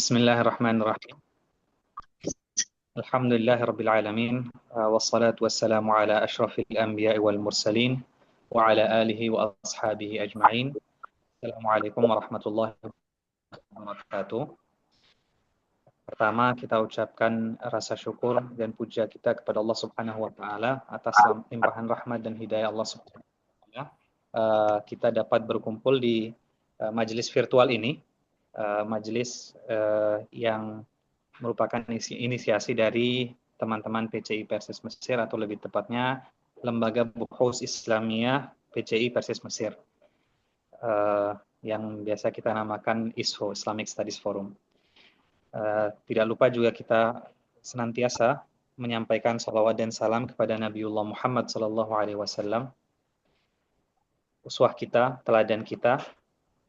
Bismillahirrahmanirrahim. Alhamdulillahirabbil alamin. Wassalatu wassalamu ala asyrafil anbiya'i wal mursalin wa ala alihi wa ashabihi ajma'in. Assalamualaikum warahmatullahi wabarakatuh. Pertama, kita ucapkan rasa syukur dan puja kita kepada Allah Subhanahu wa taala atas limpahan rahmat dan hidayah Allah Subhanahu wa taala. Kita dapat berkumpul di majelis virtual ini. Majelis yang merupakan inisiasi dari teman-teman PCI Persis Mesir, atau lebih tepatnya Lembaga Buhus Islamiyah PCI Persis Mesir, yang biasa kita namakan ISFO, Islamic Studies Forum. Tidak lupa juga kita senantiasa menyampaikan salawat dan salam kepada Nabiullah Muhammad SAW, uswah kita, teladan kita,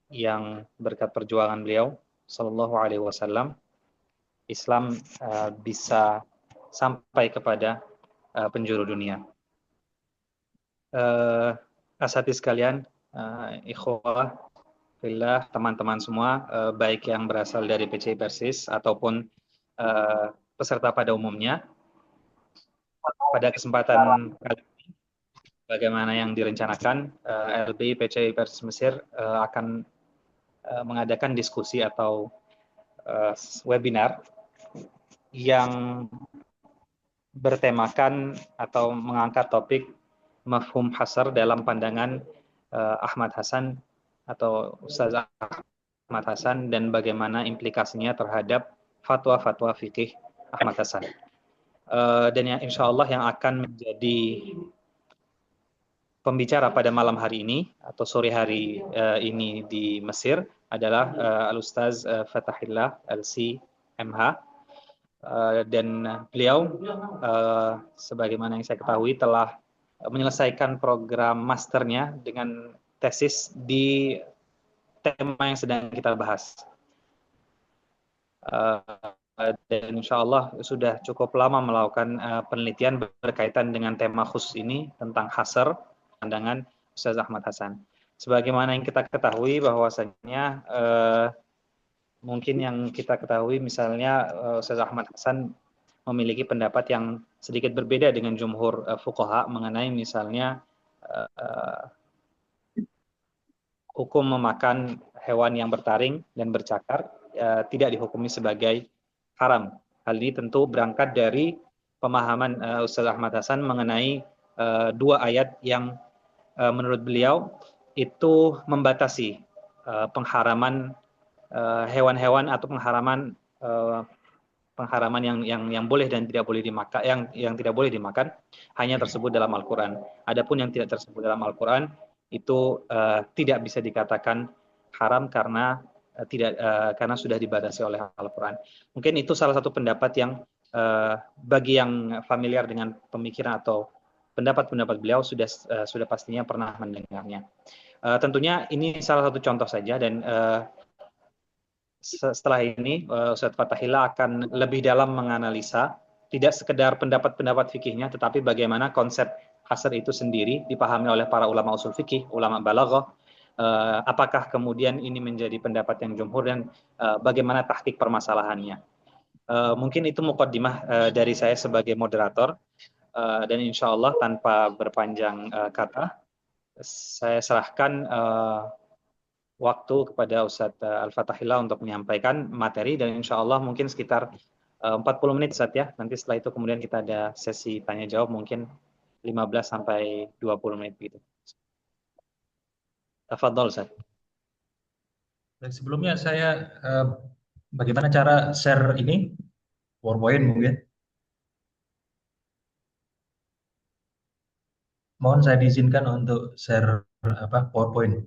yang berkat perjuangan beliau SAW, Islam bisa sampai kepada penjuru dunia. Asatidz sekalian, ikhwah fillah, teman-teman semua, baik yang berasal dari PCI Persis ataupun peserta pada umumnya, pada kesempatan kali ini, bagaimana yang direncanakan, LB PCI Persis Mesir akan mengadakan diskusi atau webinar yang bertemakan atau mengangkat topik mafhum hasar dalam pandangan Ahmad Hasan atau Ustaz Ahmad Hasan, dan bagaimana implikasinya terhadap fatwa-fatwa fikih Ahmad Hasan. Dan yang insya Allah yang akan menjadi pembicara pada malam hari ini atau sore hari ini di Mesir adalah Al-Ustaz Fatahillah LC MH, dan beliau sebagaimana yang saya ketahui telah menyelesaikan program masternya dengan tesis di tema yang sedang kita bahas. Dan insya Allah sudah cukup lama melakukan penelitian berkaitan dengan tema khusus ini tentang hasar, pandangan Ustaz Ahmad Hasan. Sebagaimana yang kita ketahui bahwasanya mungkin yang kita ketahui misalnya Ustaz Ahmad Hasan memiliki pendapat yang sedikit berbeda dengan jumhur fuqaha mengenai misalnya hukum memakan hewan yang bertaring dan bercakar tidak dihukumi sebagai haram. Hal ini tentu berangkat dari pemahaman Ustaz Ahmad Hasan mengenai dua ayat yang menurut beliau itu membatasi pengharaman hewan-hewan atau pengharaman yang boleh dan tidak boleh dimakan, yang tidak boleh dimakan hanya tersebut dalam Al-Qur'an. Adapun yang tidak tersebut dalam Al-Qur'an itu tidak bisa dikatakan haram karena karena sudah dibatasi oleh Al-Qur'an. Mungkin itu salah satu pendapat yang bagi yang familiar dengan pemikiran atau pendapat-pendapat beliau sudah pastinya pernah mendengarnya. Tentunya ini salah satu contoh saja, dan setelah ini Ustadz Fatahillah akan lebih dalam menganalisa tidak sekedar pendapat-pendapat fikihnya, tetapi bagaimana konsep hasar itu sendiri dipahami oleh para ulama usul fikih, ulama balaghah. Apakah kemudian ini menjadi pendapat yang jumhur, dan bagaimana tahqiq permasalahannya. Mungkin itu muqaddimah dari saya sebagai moderator. Dan insya Allah tanpa berpanjang kata, saya serahkan waktu kepada Ustadz Al-Fatahillah untuk menyampaikan materi, dan insya Allah mungkin sekitar 40 menit Ustadz ya. Nanti setelah itu kemudian kita ada sesi tanya jawab mungkin 15 sampai 20 menit begitu. Tafadhol Ustadz. Sebelumnya saya bagaimana cara share ini PowerPoint mungkin? Mohon saya diizinkan untuk share PowerPoint.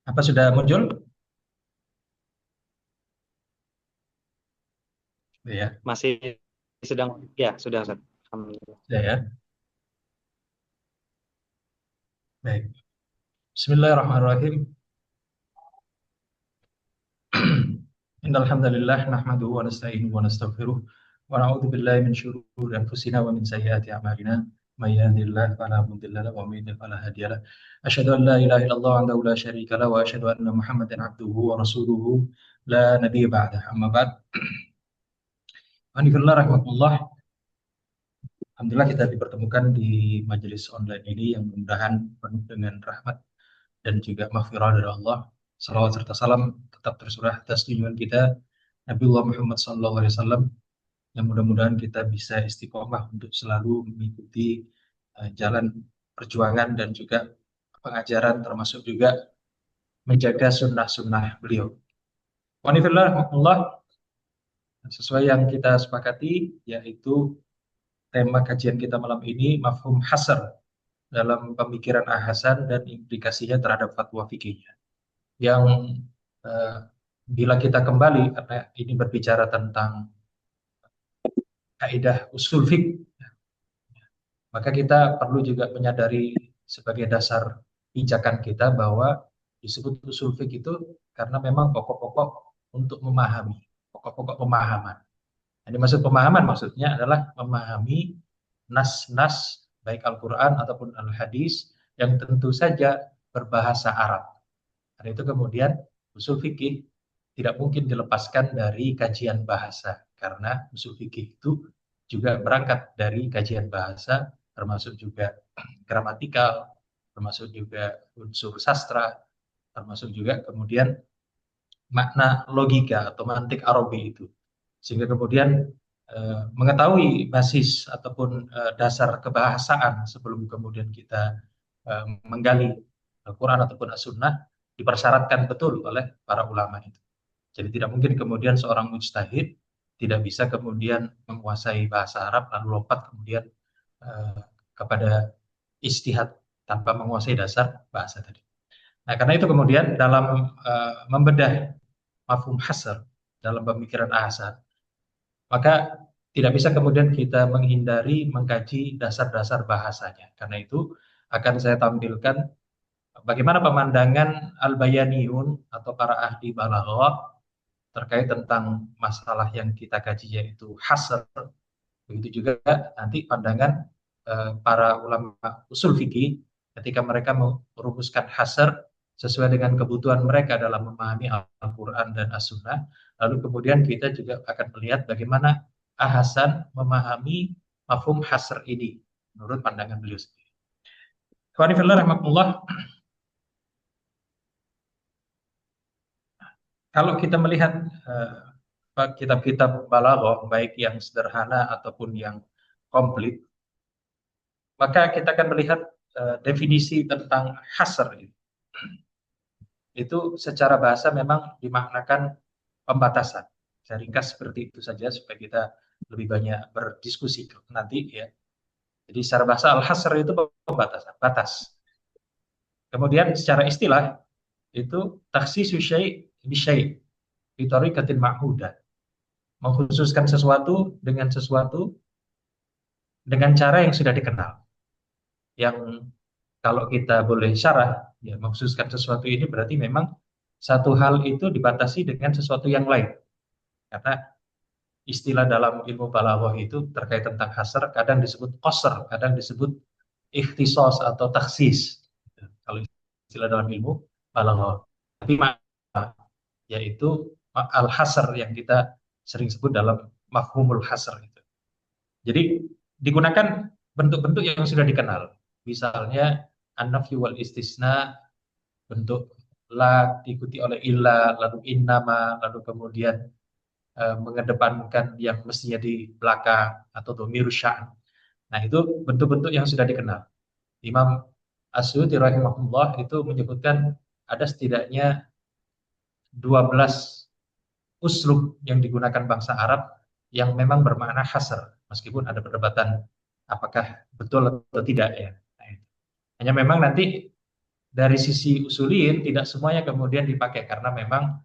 Apa sudah muncul? Ya. Masih sedang, ya sudah Ustadz. Alhamdulillah. Ya. Baik. Bismillahirrahmanirrahim. Innal hamdalillah nahmaduhu wa nasta'inuhu wa nastaghfiruh wa na'udzu billahi min shururi anfusina wa min sayyiati a'malina. May yahdihillahu fala mudilla lahu wa may yudlil fala hadiya lahu. Asyhadu an la ilaha illallah wahdahu la syarika lahu wa asyhadu anna Muhammadan abduhu wa rasuluhu la nabiyya ba'dah. Amma ba'd. Anifillah rahmatullah. Alhamdulillah kita dipertemukan di majelis online ini yang mudah-mudahan penuh dengan rahmat dan juga maghfirah dari Allah. Salawat serta salam tetap tercurah atas junjungan kita Nabiullah Muhammad SAW, yang mudah-mudahan kita bisa istiqomah untuk selalu mengikuti jalan perjuangan dan juga pengajaran, termasuk juga menjaga sunnah-sunnah beliau. Wanifillah rahmatullah, sesuai yang kita sepakati, yaitu tema kajian kita malam ini mafhum hasr dalam pemikiran Al-Hasan dan implikasinya terhadap fatwa fikihnya. Yang bila kita kembali, karena ini berbicara tentang kaidah usul fikih, maka kita perlu juga menyadari sebagai dasar pijakan kita bahwa disebut usul fikih itu karena memang pokok-pokok untuk memahami, pokok-pokok pemahaman. Yang dimaksud pemahaman maksudnya adalah memahami nas-nas baik Al-Quran ataupun Al-Hadis yang tentu saja berbahasa Arab. Dan itu kemudian usul fikih tidak mungkin dilepaskan dari kajian bahasa, karena usul fikih itu juga berangkat dari kajian bahasa, termasuk juga gramatikal, termasuk juga unsur sastra, termasuk juga kemudian makna logika atau mantik Arabi itu. Sehingga kemudian mengetahui basis ataupun dasar kebahasaan sebelum kemudian kita menggali Al-Quran ataupun As-Sunnah dipersyaratkan betul oleh para ulama itu. Jadi tidak mungkin kemudian seorang mujtahid tidak bisa kemudian menguasai bahasa Arab lalu lompat kemudian kepada ijtihad tanpa menguasai dasar bahasa tadi. Nah, karena itu kemudian dalam membedah mafhum hasr dalam pemikiran Al-Hasan, maka tidak bisa kemudian kita menghindari mengkaji dasar-dasar bahasanya. Karena itu akan saya tampilkan bagaimana pemandangan al-bayaniyun atau para ahli balaghah terkait tentang masalah yang kita kaji, yaitu hasr. Begitu juga nanti pandangan para ulama usul fikih ketika mereka merumuskan hasr sesuai dengan kebutuhan mereka dalam memahami Al-Quran dan As-Sunnah. Lalu kemudian kita juga akan melihat bagaimana Al-Hasan memahami mafhum hasr ini menurut pandangan beliau sendiri. Ikhwanifillah rahmatullah, kalau kita melihat kitab-kitab balaghah baik yang sederhana ataupun yang komplit, maka kita akan melihat definisi tentang hasr itu secara bahasa memang dimaknakan pembatasan. Saya ringkas seperti itu saja supaya kita lebih banyak berdiskusi nanti ya. Jadi secara bahasa al-hasr itu pembatasan, batas. Kemudian secara istilah itu takhsisu syai' bi syai' bi tariqatin ma'hudah. Mengkhususkan sesuatu dengan sesuatu dengan cara yang sudah dikenal. Yang kalau kita boleh syarah, ya mengkhususkan sesuatu ini berarti memang satu hal itu dibatasi dengan sesuatu yang lain. Karena istilah dalam ilmu balaghah itu terkait tentang hasr kadang disebut qasr, kadang disebut ikhtisas atau takhsis. Kalau istilah dalam ilmu balaghah. Tapi yaitu al-hasr yang kita sering sebut dalam mafhumul hasr itu. Jadi digunakan bentuk-bentuk yang sudah dikenal. Misalnya an-nafyu wal istisna, bentuk la diikuti oleh illa, lalu innama, lalu kemudian mengedepankan yang mestinya di belakang atau dhamir sya'n. Nah, itu bentuk-bentuk yang sudah dikenal. Imam As-Suyuti rahimahullah itu menyebutkan ada setidaknya 12 uslub yang digunakan bangsa Arab yang memang bermakna hasr, meskipun ada perdebatan apakah betul atau tidak ya. Hanya memang nanti dari sisi usulin tidak semuanya kemudian dipakai, karena memang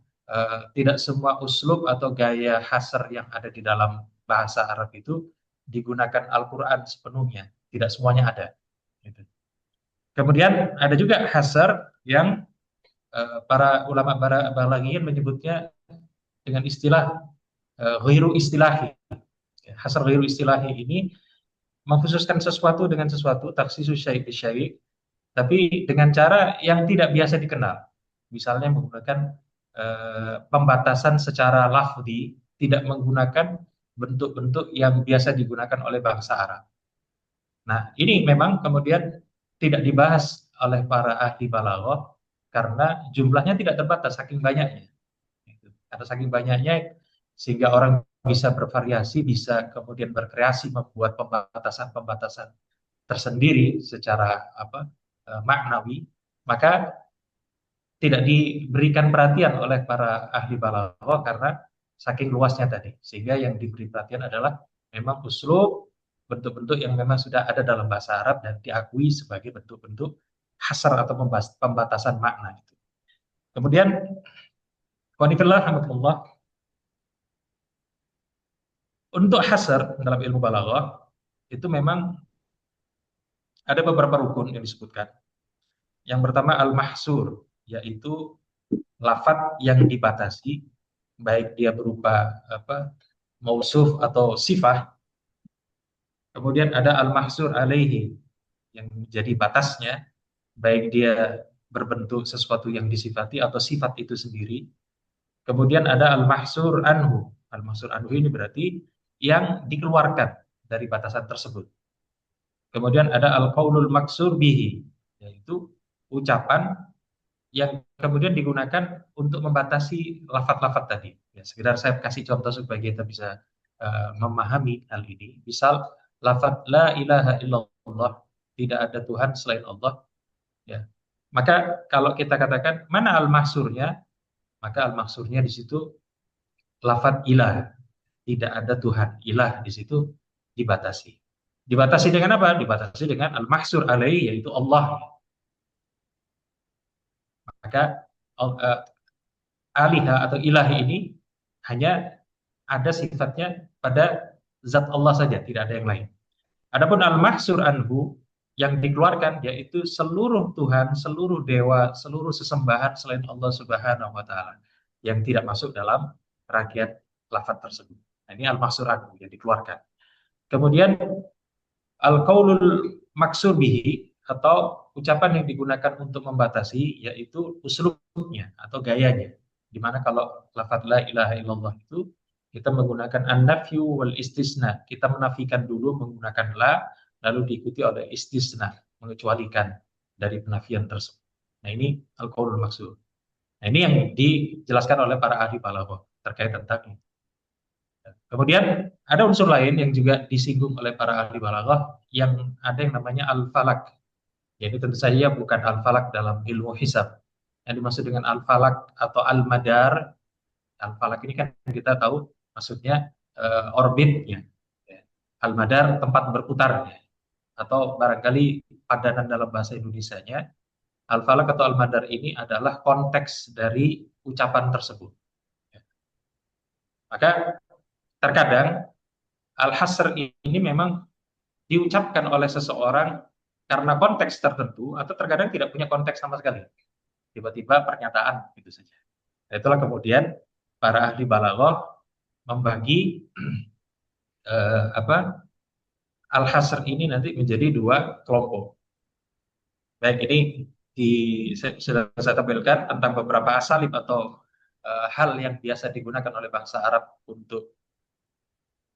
tidak semua uslub atau gaya hasr yang ada di dalam bahasa Arab itu digunakan Al-Quran sepenuhnya, tidak semuanya ada. Kemudian ada juga hasr yang para ulama balaghiyin menyebutnya dengan istilah ghairu istilahi. Hasr ghairu istilahi ini mengkhususkan sesuatu dengan sesuatu, takhsisus syai' bisyai', tapi dengan cara yang tidak biasa dikenal. Misalnya menggunakan pembatasan secara lafzi, tidak menggunakan bentuk-bentuk yang biasa digunakan oleh bangsa Arab. Nah, ini memang kemudian tidak dibahas oleh para ahli balaghah karena jumlahnya tidak terbatas, saking banyaknya. Karena saking banyaknya sehingga orang bisa bervariasi, bisa kemudian berkreasi membuat pembatasan-pembatasan tersendiri secara maknawi, maka tidak diberikan perhatian oleh para ahli balaghah karena saking luasnya tadi. Sehingga yang diberi perhatian adalah memang uslub, bentuk-bentuk yang memang sudah ada dalam bahasa Arab dan diakui sebagai bentuk-bentuk hasar atau pembatasan makna itu. Kemudian, qanifillah rahmatullah, untuk hasar dalam ilmu balaghah itu memang ada beberapa rukun yang disebutkan. Yang pertama al-mahsur, yaitu lafadz yang dibatasi, baik dia berupa mausuf atau sifah. Kemudian ada al-mahsur alaihi, yang menjadi batasnya, baik dia berbentuk sesuatu yang disifati atau sifat itu sendiri. Kemudian ada al-mahsur anhu. Al-mahsur anhu ini berarti yang dikeluarkan dari batasan tersebut. Kemudian ada al-qaulul maksur bihi, yaitu ucapan yang kemudian digunakan untuk membatasi lafaz-lafaz tadi. Ya, sekedar saya kasih contoh supaya kita bisa memahami hal ini. Misal lafaz la ilaha illallah, tidak ada Tuhan selain Allah. Ya. Maka kalau kita katakan mana al-mahsurnya, maka al-mahsurnya di situ lafaz ilah, tidak ada Tuhan. Ilah di situ dibatasi. Dibatasi dengan apa? Dibatasi dengan al-mahsur alaihi, yaitu Allah. Maka aliha atau ilahi ini hanya ada sifatnya pada zat Allah saja, tidak ada yang lain. Adapun al-mahsur anhu, yang dikeluarkan yaitu seluruh Tuhan, seluruh dewa, seluruh sesembahan selain Allah Subhanahu wa taala yang tidak masuk dalam rangkaian lafaz tersebut. Nah, ini al-mahsur anhu yang dikeluarkan. Kemudian al-qaulul maksur bihi, atau ucapan yang digunakan untuk membatasi, yaitu uslubnya atau gayanya. Dimana kalau lafaz la ilaha illallah itu kita menggunakan an-nafyu wal istisna. Kita menafikan dulu menggunakan la, lalu diikuti oleh istisna, mengecualikan dari penafian tersebut. Nah, ini al-qaulul maksur. Nah, ini yang dijelaskan oleh para ahli balaghah terkait tentang ini. Kemudian ada unsur lain yang juga disinggung oleh para ahli balaghah, yang ada yang namanya al-falak. Jadi tentu saja bukan al-falak dalam ilmu hisab. Yang dimaksud dengan al-falak atau al-madar, al-falak ini kan kita tahu maksudnya orbitnya. Al-madar tempat berputar, atau barangkali padanan dalam bahasa Indonesianya, al-falak atau al-madar ini adalah konteks dari ucapan tersebut. Maka terkadang al-hasr ini memang diucapkan oleh seseorang karena konteks tertentu, atau terkadang tidak punya konteks sama sekali. Tiba-tiba pernyataan gitu saja. Nah, itulah kemudian para ahli balaghah membagi al-hasr ini nanti menjadi dua kelompok. Baik, ini sudah saya tampilkan tentang beberapa asalib atau hal yang biasa digunakan oleh bangsa Arab untuk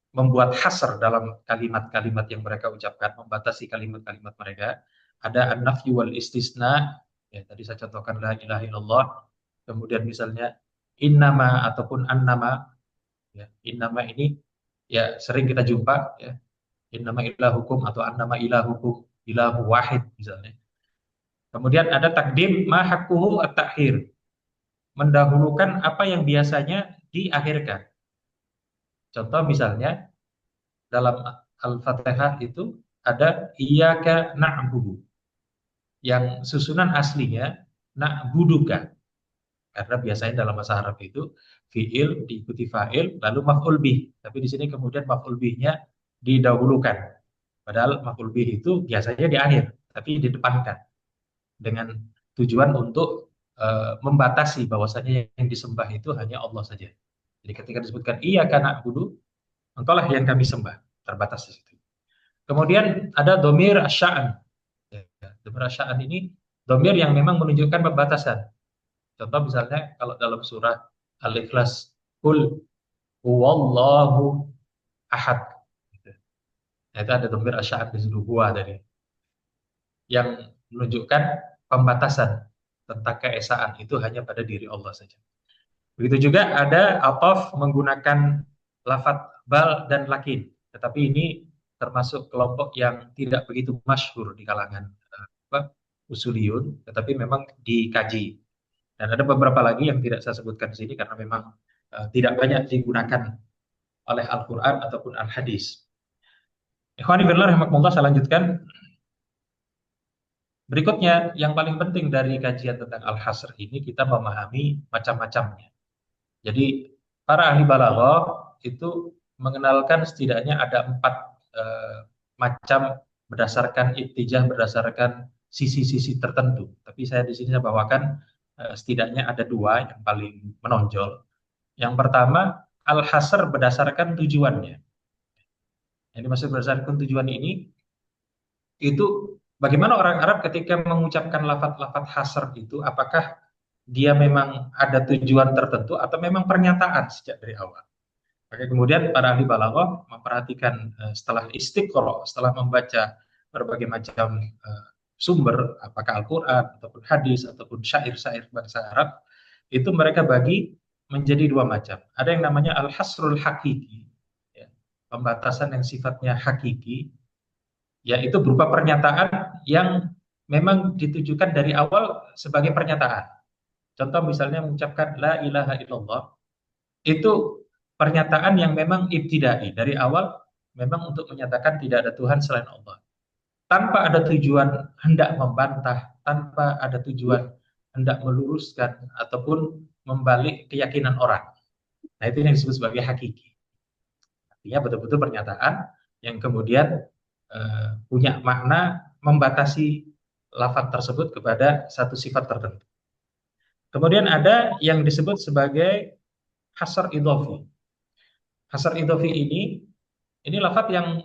membuat hasr dalam kalimat-kalimat yang mereka ucapkan, membatasi kalimat-kalimat mereka. Ada an-nafyu wal istisna, ya, tadi saya contohkan la ilaha illallah. Kemudian misalnya innama ataupun annama, ya, innama ini ya sering kita jumpa, ya, innama ilahukum atau annama ilahukum ilahu wahid misalnya. Kemudian ada takdim ma haqquhu at-ta'khir, mendahulukan apa yang biasanya diakhirkan. Contoh misalnya dalam Al-Fatihah itu ada iyyaka na'budu, yang susunan aslinya na'buduka, karena biasanya dalam bahasa Arab itu fi'il diikuti fa'il lalu maf'ul bih, tapi di sini kemudian maf'ul bihnya didahulukan, padahal maf'ul bih itu biasanya di akhir tapi didepankan dengan tujuan untuk membatasi bahwasanya yang disembah itu hanya Allah saja. Jadi ketika disebutkan iyyaka na'budu, engkaulah yang kami sembah, terbatas di situ. Kemudian ada domir asya'an. Ya, domir asya'an ini domir yang memang menunjukkan pembatasan. Contoh misalnya kalau dalam surah Al-Ikhlas, Qul huwallahu ahad. Gitu. Nah, itu ada domir asya'an di situ, huwa tadi, yang menunjukkan pembatasan tentang keesaan itu hanya pada diri Allah saja. Begitu juga ada ataf menggunakan lafadz bal dan lakin. Tetapi ini termasuk kelompok yang tidak begitu masyhur di kalangan usuliyun, tetapi memang dikaji. Dan ada beberapa lagi yang tidak saya sebutkan di sini karena memang tidak banyak digunakan oleh Al-Quran ataupun Al-Hadis. Ikhwani fillah rahimakumullah, saya lanjutkan. Berikutnya, yang paling penting dari kajian tentang Al-Hasr ini, kita memahami macam-macamnya. Jadi para ahli balaghah itu mengenalkan setidaknya ada 4 macam berdasarkan ittijah, berdasarkan sisi-sisi tertentu. Tapi saya di sini saya bawakan setidaknya ada 2 yang paling menonjol. Yang pertama, al-hasr berdasarkan tujuannya. Yang dimaksud berdasarkan tujuan ini, itu bagaimana orang Arab ketika mengucapkan lafaz-lafaz hasr itu, apakah dia memang ada tujuan tertentu atau memang pernyataan sejak dari awal. Maka kemudian para ahli balaghah memperhatikan setelah istiqra, setelah membaca berbagai macam sumber, apakah Al-Quran ataupun hadis ataupun syair-syair bahasa Arab, itu mereka bagi menjadi 2 macam. Ada yang namanya al-hasrul hakiki, ya, pembatasan yang sifatnya hakiki, yaitu berupa pernyataan yang memang ditujukan dari awal sebagai pernyataan. Contoh misalnya mengucapkan la ilaha illallah, itu pernyataan yang memang ibtidai, dari awal memang untuk menyatakan tidak ada Tuhan selain Allah. Tanpa ada tujuan hendak membantah, tanpa ada tujuan hendak meluruskan ataupun membalik keyakinan orang. Nah, itu yang disebut sebagai hakiki. Artinya betul-betul pernyataan yang kemudian punya makna membatasi lafaz tersebut kepada satu sifat tertentu. Kemudian ada yang disebut sebagai hasr idhofi. Hasr idhofi ini lafaz yang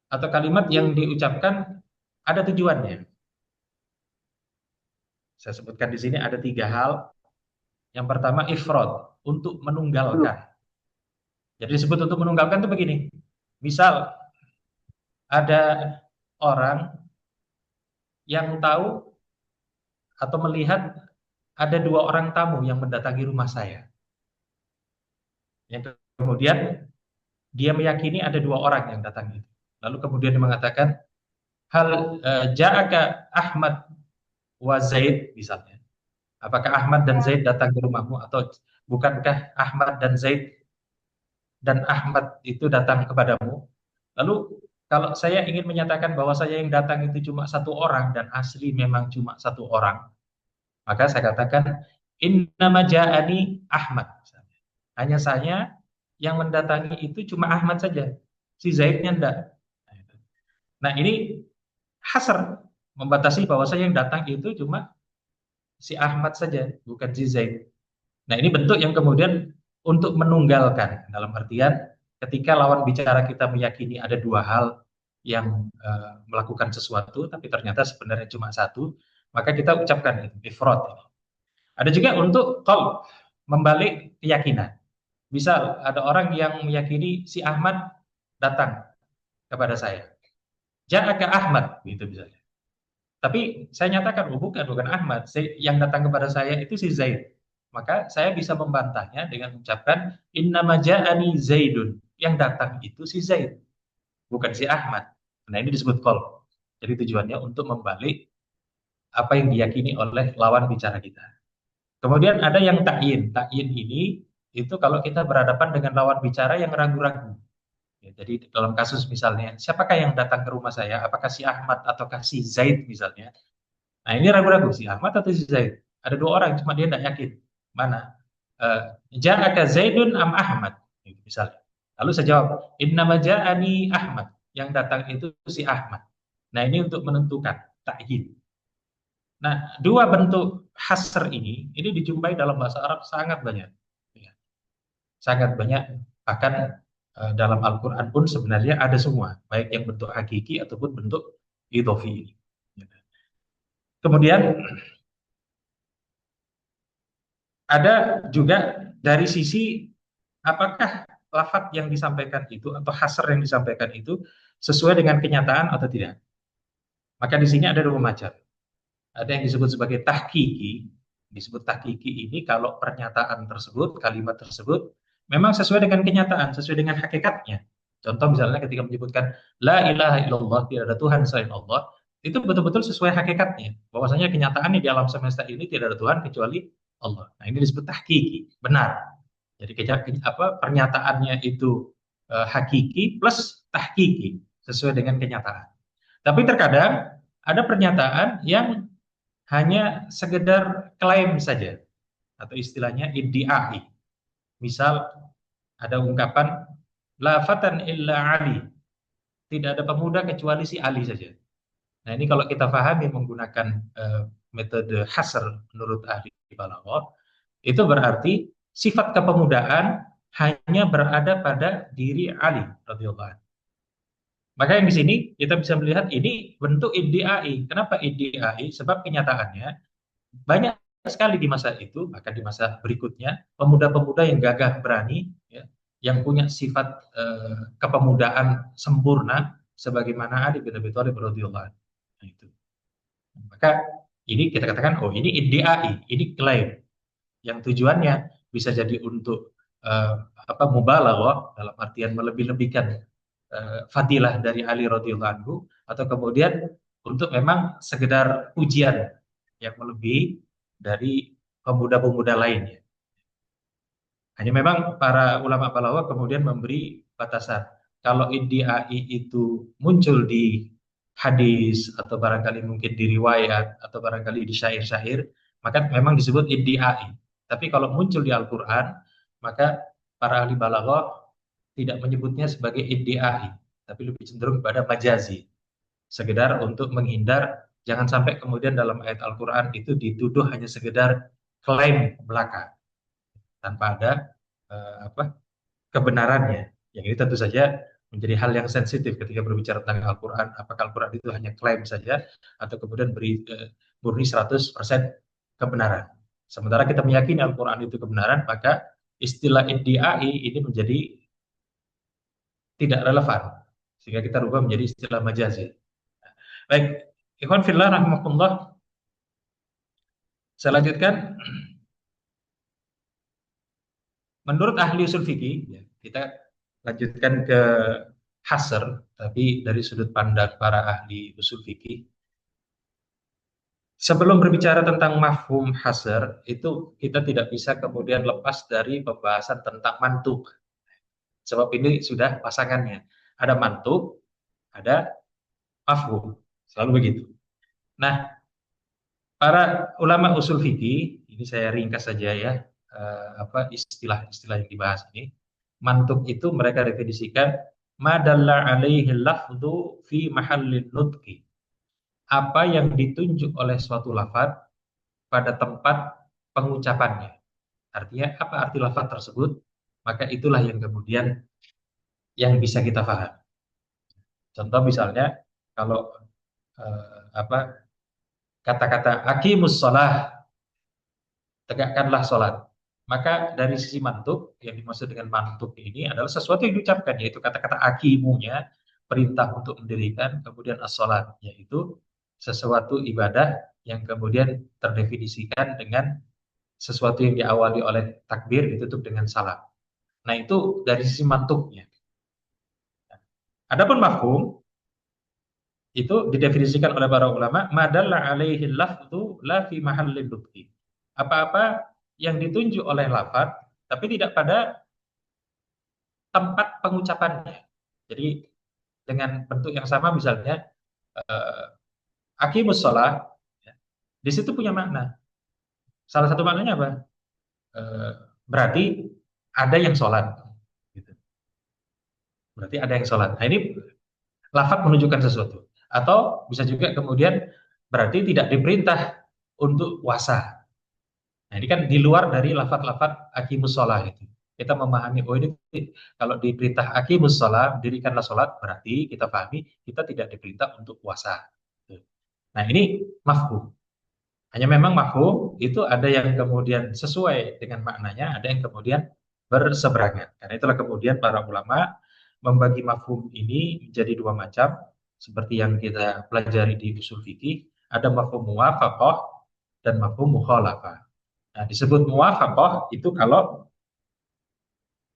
atau kalimat yang diucapkan ada tujuannya. Saya sebutkan di sini ada 3 hal. Yang pertama ifrad, untuk menunggalkan. Jadi disebut untuk menunggalkan itu begini. Misal ada orang yang tahu atau melihat ada 2 orang tamu yang mendatangi rumah saya. Yang kemudian dia meyakini ada 2 orang yang datang itu. Lalu kemudian dia mengatakan, hal ja'aka Ahmad wa Zaid misalnya. Apakah Ahmad dan Zaid datang ke rumahmu, atau bukankah Ahmad dan Zaid dan Ahmad itu datang kepadamu? Lalu kalau saya ingin menyatakan bahwa saya yang datang itu cuma 1 orang dan asli memang cuma 1 orang, maka saya katakan innama ja'ani Ahmad. Hanya saya yang mendatangi itu cuma Ahmad saja, si Zaidnya enggak. Nah, ini hasr, membatasi bahwa saya yang datang itu cuma si Ahmad saja, bukan si Zaid. Nah, ini bentuk yang kemudian untuk menunggalkan, dalam artian ketika lawan bicara kita meyakini ada 2 hal yang melakukan sesuatu, tapi ternyata sebenarnya cuma 1, maka kita ucapkan itu, ifrad. Ada juga untuk qalb, membalik keyakinan. Misal ada orang yang meyakini si Ahmad datang kepada saya. Ja'aka Ahmad, gitu misalnya. Tapi saya nyatakan, oh bukan Ahmad. Yang datang kepada saya itu si Zaid. Maka saya bisa membantahnya dengan mengucapkan innama ja'ani Zaidun. Yang datang itu si Zaid, bukan si Ahmad. Nah, ini disebut qalb. Jadi tujuannya untuk membalik apa yang diyakini oleh lawan bicara kita. Kemudian ada yang ta'yin. Ta'yin ini itu kalau kita berhadapan dengan lawan bicara yang ragu-ragu. Ya, jadi dalam kasus misalnya, siapakah yang datang ke rumah saya? Apakah si Ahmad ataukah si Zaid misalnya? Nah, ini ragu-ragu, si Ahmad atau si Zaid. Ada 2 orang, cuma dia tidak yakin. Mana? Ja'aka Zaidun am Ahmad? Misalnya. Lalu saya jawab, innama ja'ani Ahmad. Yang datang itu si Ahmad. Nah, ini untuk menentukan ta'yin. Nah, 2 bentuk hasr ini dijumpai dalam bahasa Arab sangat banyak. sangat banyak, bahkan dalam Al-Quran pun sebenarnya ada semua, baik yang bentuk hakiki ataupun bentuk idhofi. Kemudian ada juga dari sisi apakah lafaz yang disampaikan itu atau hasr yang disampaikan itu sesuai dengan kenyataan atau tidak. Maka di sini ada dua macam. Ada yang disebut sebagai tahqiqi. Disebut tahqiqi ini kalau pernyataan tersebut, kalimat tersebut memang sesuai dengan kenyataan, sesuai dengan hakikatnya. Contoh misalnya ketika menyebutkan la ilaha illallah, tidak ada Tuhan selain Allah, itu betul-betul sesuai hakikatnya. Bahwasanya kenyataannya di alam semesta ini tidak ada Tuhan kecuali Allah. Nah, ini disebut tahqiqi, benar. Jadi pernyataannya itu hakiki plus tahqiqi, sesuai dengan kenyataan. Tapi terkadang ada pernyataan yang hanya sekedar klaim saja atau istilahnya iddiai. Misal ada ungkapan la fatan illa Ali, tidak ada pemuda kecuali si Ali saja. Nah, ini kalau kita pahami menggunakan metode hasr menurut ahli balaghah, itu berarti sifat kepemudaan hanya berada pada diri Ali radhiyallahu anhu. Maka yang di sini kita bisa melihat ini bentuk iddiai. Kenapa iddiai? Sebab kenyataannya banyak sekali di masa itu, bahkan di masa berikutnya, pemuda-pemuda yang gagah berani, ya, yang punya sifat kepemudaan sempurna, sebagaimana Ali bin Abi Thalib radhiyallahu anhu. Nah, itu. Maka ini kita katakan, oh ini iddiai, ini klaim, yang tujuannya bisa jadi untuk mubalaghah dalam artian melebih-lebihkan fadilah dari Ali radhiyallahu anhu, atau kemudian untuk memang sekedar pujian yang melebihi dari pemuda-pemuda lainnya. Hanya memang para ulama balaghah kemudian memberi batasan. Kalau iddiai itu muncul di hadis atau barangkali mungkin di riwayat atau barangkali di syair-syair, maka memang disebut iddiai. Tapi kalau muncul di Al-Quran, maka para ahli balaghah tidak menyebutnya sebagai iddiai, tapi lebih cenderung kepada majazi. Sekedar untuk menghindar, jangan sampai kemudian dalam ayat Al-Quran itu dituduh hanya sekedar klaim belaka, tanpa ada kebenarannya. Yang ini tentu saja menjadi hal yang sensitif ketika berbicara tentang Al-Quran. Apakah Al-Quran itu hanya klaim saja, atau kemudian murni 100% kebenaran. Sementara kita meyakini Al-Quran itu kebenaran, maka istilah iddiai ini menjadi tidak relevan, sehingga kita rubah menjadi istilah majazi. Baik, ikhwan fillah rahmatullah. Saya lanjutkan. Menurut ahli usul fikih, ya, kita lanjutkan ke hasr, tapi dari sudut pandang para ahli usul fikih. Sebelum berbicara tentang mafhum hasr, itu kita tidak bisa kemudian lepas dari pembahasan tentang mantuk. Sebab ini sudah pasangannya. Ada mantuk, ada mafhum. Selalu begitu. Nah, para ulama usul fikih, ini saya ringkas saja ya, istilah-istilah yang dibahas ini. Mantuk itu mereka definisikan madalla alaihi lafdhu fi mahallin nutqi. Apa yang ditunjuk oleh suatu lafaz pada tempat pengucapannya. Artinya apa arti lafaz tersebut? Maka itulah yang kemudian yang bisa kita paham. Contoh misalnya kalau kata-kata aqimus shalah, tegakkanlah sholat. Maka dari sisi mantuk, yang dimaksud dengan mantuk ini adalah sesuatu yang diucapkan, yaitu kata-kata akimunya, perintah untuk mendirikan, kemudian as-sholat, yaitu sesuatu ibadah yang kemudian terdefinisikan dengan sesuatu yang diawali oleh takbir, ditutup dengan salam. Nah, itu dari sisi mantuknya. Adapun mafhum, itu didefinisikan oleh para ulama, madalla alaihi lafdhu la fi mahallin nutqi. Apa-apa yang ditunjuk oleh lafaz, tapi tidak pada tempat pengucapannya. Jadi dengan bentuk yang sama, misalnya aqimus shalah, ya, di situ punya makna. Salah satu maknanya apa? Berarti ada yang sholat. Gitu. Berarti ada yang sholat. Nah, ini lafaz menunjukkan sesuatu. Atau bisa juga kemudian berarti tidak diperintah untuk puasa. Nah, ini kan di luar dari lafaz-lafaz aqimus shalah itu. kita memahami, oh ini kalau diperintah aqimus shalah, dirikanlah sholat, berarti kita pahami kita tidak diperintah untuk puasa. Nah ini mafhum. Hanya memang mafhum itu ada yang kemudian sesuai dengan maknanya, ada yang kemudian berseberangan. Karena itulah kemudian para ulama membagi mafhum ini menjadi dua macam, seperti yang kita pelajari di usul fikih, ada mafhum muwafaqah dan mafhum mukhalafah. Nah, disebut muwafaqah itu kalau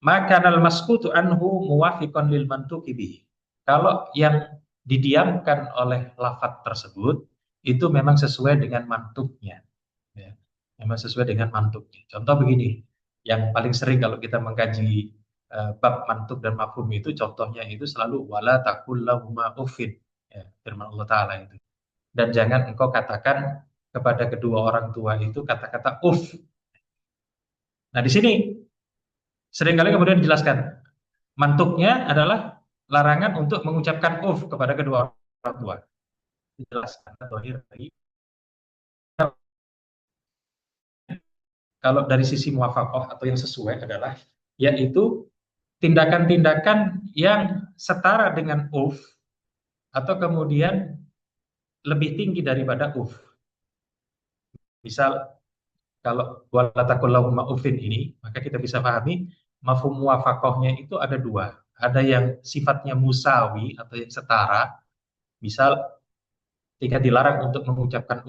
maka al maskutu anhu muwafiqan lil mantuqi bihi. Kalau yang didiamkan oleh lafaz tersebut itu memang sesuai dengan mantuknya, ya. Memang sesuai dengan mantuknya. Contoh begini, yang paling sering kalau kita mengkaji bab mantuk dan mafhum itu, contohnya itu selalu wala taqul lahuma uffin, ya, firman Allah Taala itu. Dan jangan engkau katakan kepada kedua orang tua itu kata-kata uff. Nah, di sini seringkali kemudian dijelaskan mantuknya adalah larangan untuk mengucapkan uff kepada kedua orang tua. Dijelaskan lagi. Kalau dari sisi muwafaqah atau yang sesuai adalah yaitu tindakan-tindakan yang setara dengan uff atau kemudian lebih tinggi daripada uff. Misal kalau wala taqul lahuma uffin ini, maka kita bisa pahami mafhum muwafaqahnya itu ada dua. Ada yang sifatnya musawi atau yang setara. Misal ketika dilarang untuk mengucapkan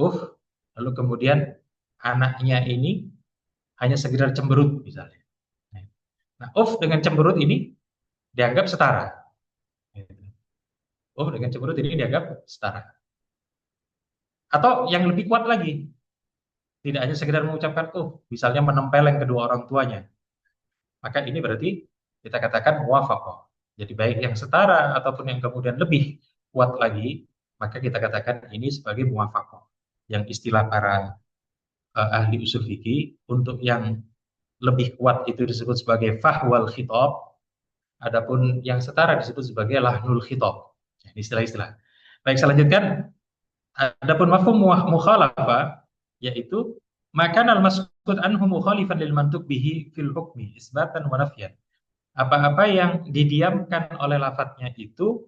lalu kemudian anaknya ini hanya sekedar cemberut misalnya. Nah, dengan cemberut ini dianggap setara. Dengan cemberut ini dianggap setara. Atau yang lebih kuat lagi, tidak hanya sekedar mengucapkan misalnya menempeleng kedua orang tuanya. Maka ini berarti kita katakan muwafaqah. Jadi baik yang setara ataupun yang kemudian lebih kuat lagi, maka kita katakan ini sebagai muwafaqah. Yang istilah para ahli usul fikih, untuk yang lebih kuat itu disebut sebagai fahwal khitab, adapun yang setara disebut sebagai lahnul khitab. Ini istilah-istilah. Baik, saya lanjutkan. Adapun mafhum mukhalafah yaitu makan al-masqut anhu mukhalifan lil mantuq bihi fil hukmi isbatan wa nafyan. Apa-apa yang didiamkan oleh lafadznya itu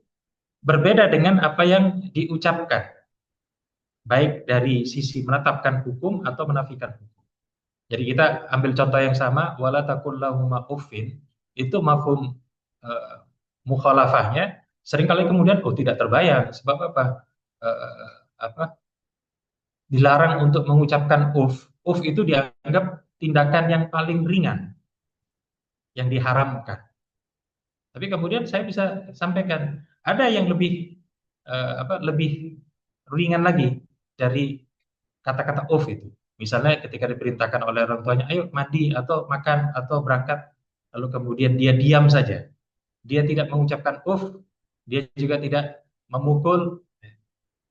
berbeda dengan apa yang diucapkan, baik dari sisi menetapkan hukum atau menafikan hukum. Jadi kita ambil contoh yang sama, wala taqul lahuma uffin, itu mafhum mukhalafahnya seringkali kemudian tidak terbayang, sebab apa? Dilarang untuk mengucapkan uff itu dianggap tindakan yang paling ringan yang diharamkan. Tapi kemudian saya bisa sampaikan ada yang lebih lebih ringan lagi dari kata-kata uff itu. Misalnya ketika diperintahkan oleh orang tuanya, ayo mandi atau makan atau berangkat, lalu kemudian dia diam saja. Dia tidak mengucapkan uff, dia juga tidak memukul.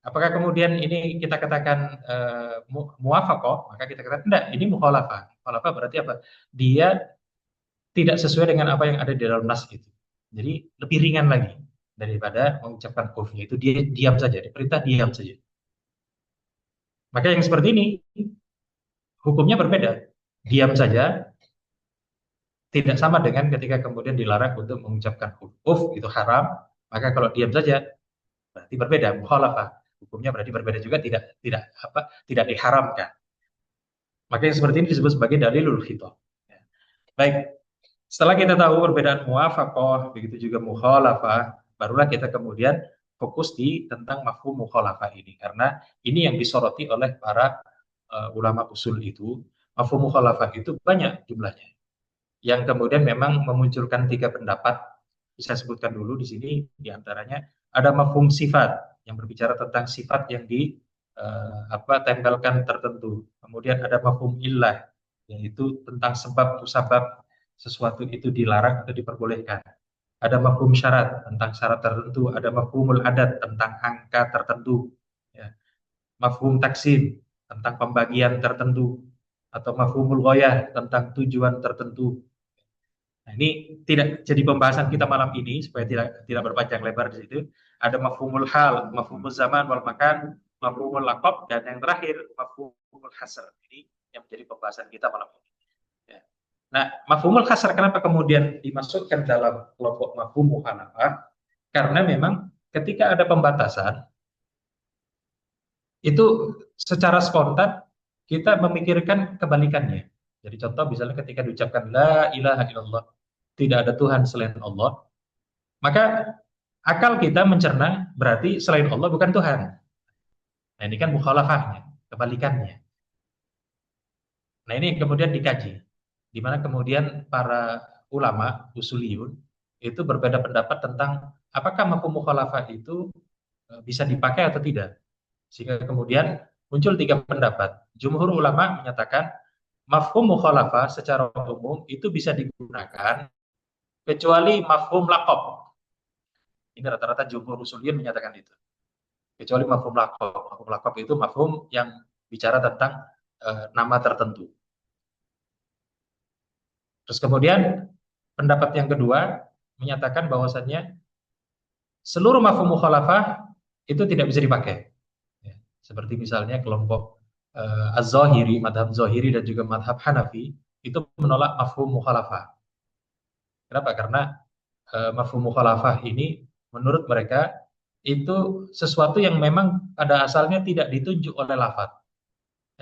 Apakah kemudian ini kita katakan muwafaqah? Maka kita katakan tidak, ini mukhalafah. Mukhalafah berarti apa? Dia tidak sesuai dengan apa yang ada di dalam nas itu. Jadi lebih ringan lagi daripada mengucapkan kufnya, itu dia diam saja, diperintah diam saja. Maka yang seperti ini hukumnya berbeda. Diam saja tidak sama dengan ketika kemudian dilarang untuk mengucapkan itu haram. Maka kalau diam saja berarti berbeda, mukhalafah. Hukumnya berarti berbeda juga, tidak diharamkan. Maka yang seperti ini disebut sebagai dalilul khitab. Baik, setelah kita tahu perbedaan muwafaqah, begitu juga mukhalafah, barulah kita kemudian fokus di tentang mafhum mukhalafah ini, karena ini yang disoroti oleh para ulama usul itu. Mafhum mukhalafah itu banyak jumlahnya, yang kemudian memang memunculkan 3 pendapat. Bisa sebutkan dulu di sini, diantaranya ada mafhum sifat yang berbicara tentang sifat yang ditempelkan tertentu. Kemudian ada mafhum illah, yaitu tentang sebab musabab sesuatu itu dilarang atau diperbolehkan. Ada mafhum syarat tentang syarat tertentu, ada mafhumul adat tentang angka tertentu, ya. Mafhum taksim tentang pembagian tertentu, atau mafhumul ghayah tentang tujuan tertentu. Nah, ini tidak jadi pembahasan kita malam ini supaya tidak berpanjang lebar di situ. Ada mafhumul hal, mafhumul zaman wal makan, mafhumul laqab, dan yang terakhir mafhumul hasr. Ini yang menjadi pembahasan kita malam ini. Ya. Nah, mafhumul hasr kenapa kemudian dimasukkan dalam kelompok mafhum mukhalafah? Karena memang ketika ada pembatasan, itu secara spontan kita memikirkan kebalikannya. Jadi contoh misalnya ketika diucapkan la ilaha illallah, tidak ada Tuhan selain Allah, maka akal kita mencerna berarti selain Allah bukan Tuhan. Nah ini kan mukhalafahnya, kebalikannya. Nah ini kemudian dikaji, di mana kemudian para ulama usuliyun itu berbeda pendapat tentang apakah mafhum mukhalafah itu bisa dipakai atau tidak. Sehingga kemudian muncul tiga pendapat. Jumhur ulama menyatakan mafhum mukhalafah secara umum itu bisa digunakan kecuali mafhum laqab. Ini rata-rata jumhur usuliyun menyatakan itu. Kecuali mafhum laqab. Mafhum laqab itu mafhum yang bicara tentang nama tertentu. Terus kemudian pendapat yang kedua menyatakan bahwasannya seluruh mafhum mukhalafah itu tidak bisa dipakai. Ya, seperti misalnya kelompok Az-Zahiri, madhab Zahiri dan juga madhab Hanafi itu menolak mafhum mukhalafah. Kenapa? Karena mafhum mukhalafah ini menurut mereka itu sesuatu yang memang pada asalnya tidak ditunjuk oleh lafaz.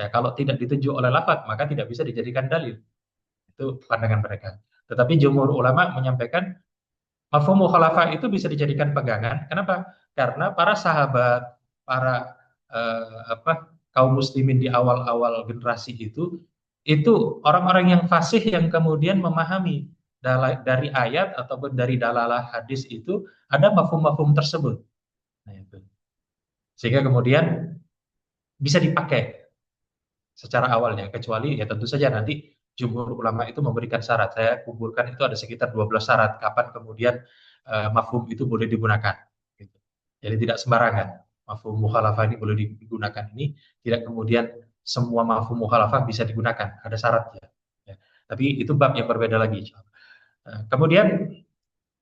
Ya, kalau tidak ditunjuk oleh lafaz maka tidak bisa dijadikan dalil. Itu pandangan mereka. Tetapi jumhur ulama menyampaikan mafhum mukhalafah itu bisa dijadikan pegangan. Kenapa? Karena para sahabat, para kaum muslimin di awal-awal generasi itu orang-orang yang fasih yang kemudian memahami dari ayat ataupun dari dalalah hadis itu ada mafhum-mafhum tersebut. Nah, itu. Sehingga kemudian bisa dipakai secara awalnya, kecuali ya tentu saja nanti jumhur ulama itu memberikan syarat. Saya kumpulkan itu ada sekitar 12 syarat kapan kemudian mafhum itu boleh digunakan. Gitu. Jadi tidak sembarangan. Mafhum mukhalafah ini boleh digunakan ini, tidak kemudian semua mafhum mukhalafah bisa digunakan. Ada syaratnya. Ya. Tapi itu bab yang berbeda lagi. Kemudian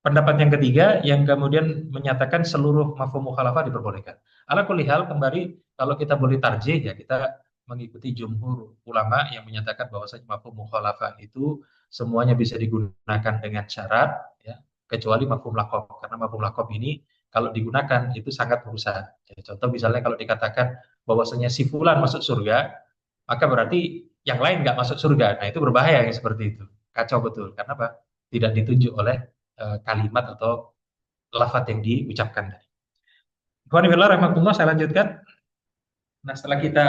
pendapat yang ketiga yang kemudian menyatakan seluruh mafhum mukhalafah diperbolehkan. Ala kulli hal kembali kalau kita boleh tarjih ya kita mengikuti jumhur ulama yang menyatakan bahwasanya mafhum mukhalafah itu semuanya bisa digunakan dengan syarat ya kecuali mafhum laqab karena mafhum laqab ini kalau digunakan itu sangat merusak. Jadi contoh misalnya kalau dikatakan bahwasanya si fulan masuk surga maka berarti yang lain nggak masuk surga. Nah itu berbahaya yang seperti itu. Kacau betul. Karena apa? Tidak ditunjuk oleh kalimat atau lafaz yang diucapkan. Ikhwanifillah rahmatullah saya lanjutkan. Nah setelah kita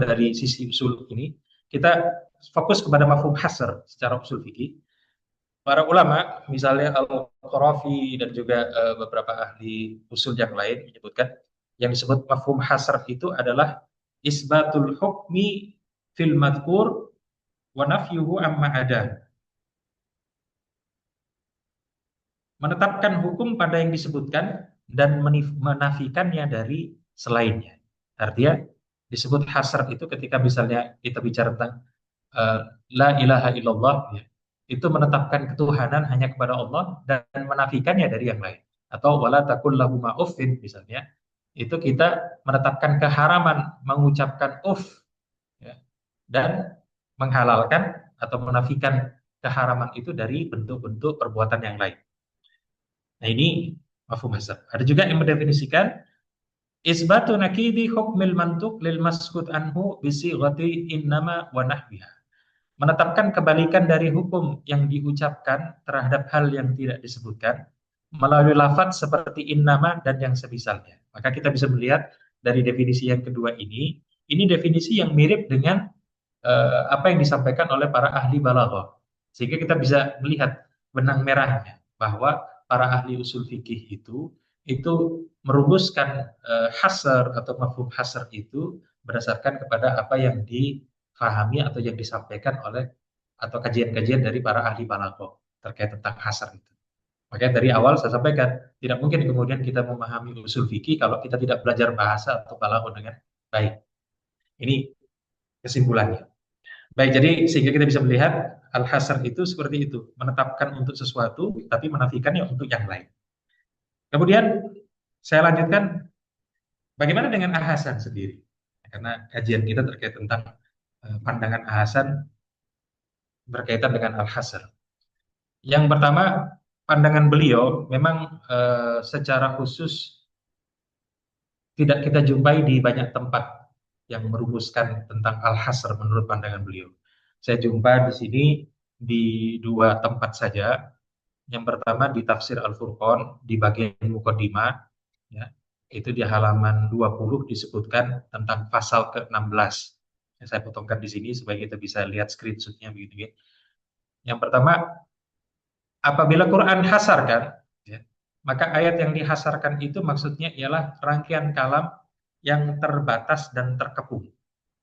dari sisi usul ini, kita fokus kepada mafhum hasr secara usul fikih. Para ulama, misalnya Al-Qarafi dan juga beberapa ahli usul yang lain menyebutkan yang disebut mafhum hasr itu adalah isbatul hukmi fil madhkur wa nafyuhu amma ada. Menetapkan hukum pada yang disebutkan dan menafikannya dari selainnya. Artinya disebut hasr itu ketika misalnya kita bicara tentang la ilaha illallah ya, itu menetapkan ketuhanan hanya kepada Allah dan menafikannya dari yang lain. Atau wala takul lahu ma'uffin misalnya, itu kita menetapkan keharaman mengucapkan ya, dan menghalalkan atau menafikan keharaman itu dari bentuk-bentuk perbuatan yang lain. Nah ini mafhum hasr. Ada juga yang mendefinisikan isbatu nakidi hukmil mantuk lil maskut anhu bisighati innama wa nahwiha. Menetapkan kebalikan dari hukum yang diucapkan terhadap hal yang tidak disebutkan melalui lafaz seperti innama dan yang semisalnya. Maka kita bisa melihat dari definisi yang kedua ini definisi yang mirip dengan apa yang disampaikan oleh para ahli balaghah. Sehingga kita bisa melihat benang merahnya bahwa para ahli usul fikih itu merumuskan hasr atau mafhum hasr itu berdasarkan kepada apa yang difahami atau yang disampaikan oleh atau kajian-kajian dari para ahli balaghah terkait tentang hasr itu. Makanya dari awal saya sampaikan tidak mungkin kemudian kita memahami usul fikih kalau kita tidak belajar bahasa atau balaghah dengan baik. Ini kesimpulannya. Baik, jadi sehingga kita bisa melihat al-hasr itu seperti itu, menetapkan untuk sesuatu tapi menafikannya untuk yang lain. Kemudian saya lanjutkan bagaimana dengan Al-Hasan sendiri. Karena kajian kita terkait tentang pandangan Al-Hasan berkaitan dengan al-hasr. Yang pertama, pandangan beliau memang secara khusus tidak kita jumpai di banyak tempat yang merumuskan tentang al-hasr menurut pandangan beliau. Saya jumpa di sini di dua tempat saja. Yang pertama di tafsir Al-Furqan di bagian Muqaddimah, ya, itu di halaman 20 disebutkan tentang pasal ke-16. Ya, saya potongkan di sini supaya kita bisa lihat screenshotnya begitu ya. Yang pertama, apabila Quran hasarkan, ya, maka ayat yang dihasarkan itu maksudnya ialah rangkaian kalam yang terbatas dan terkepung.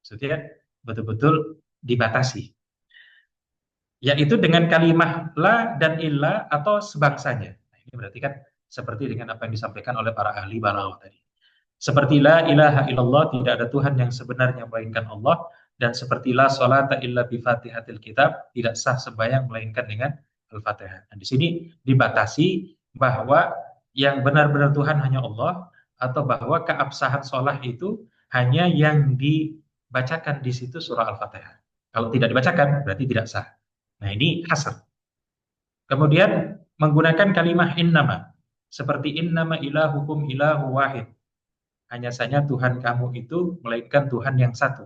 Maksudnya betul-betul dibatasi. Yaitu dengan kalimah la dan illa atau sebangsanya. Nah, ini berarti kan seperti dengan apa yang disampaikan oleh para ahli balaghah tadi. Seperti la ilaha illallah, tidak ada Tuhan yang sebenarnya melainkan Allah, dan seperti la salata illa bi fatihatil kitab, tidak sah sembahyang melainkan dengan Al-Fatihah. Nah, di sini dibatasi bahwa yang benar-benar Tuhan hanya Allah, atau bahwa keabsahan sholat itu hanya yang dibacakan di situ surah Al-Fatihah. Kalau tidak dibacakan berarti tidak sah. Nah, ini hasr. Kemudian menggunakan kalimah innama, seperti innama ilahukum ilahu wahid. Hanya saja Tuhan kamu itu melainkan Tuhan yang satu.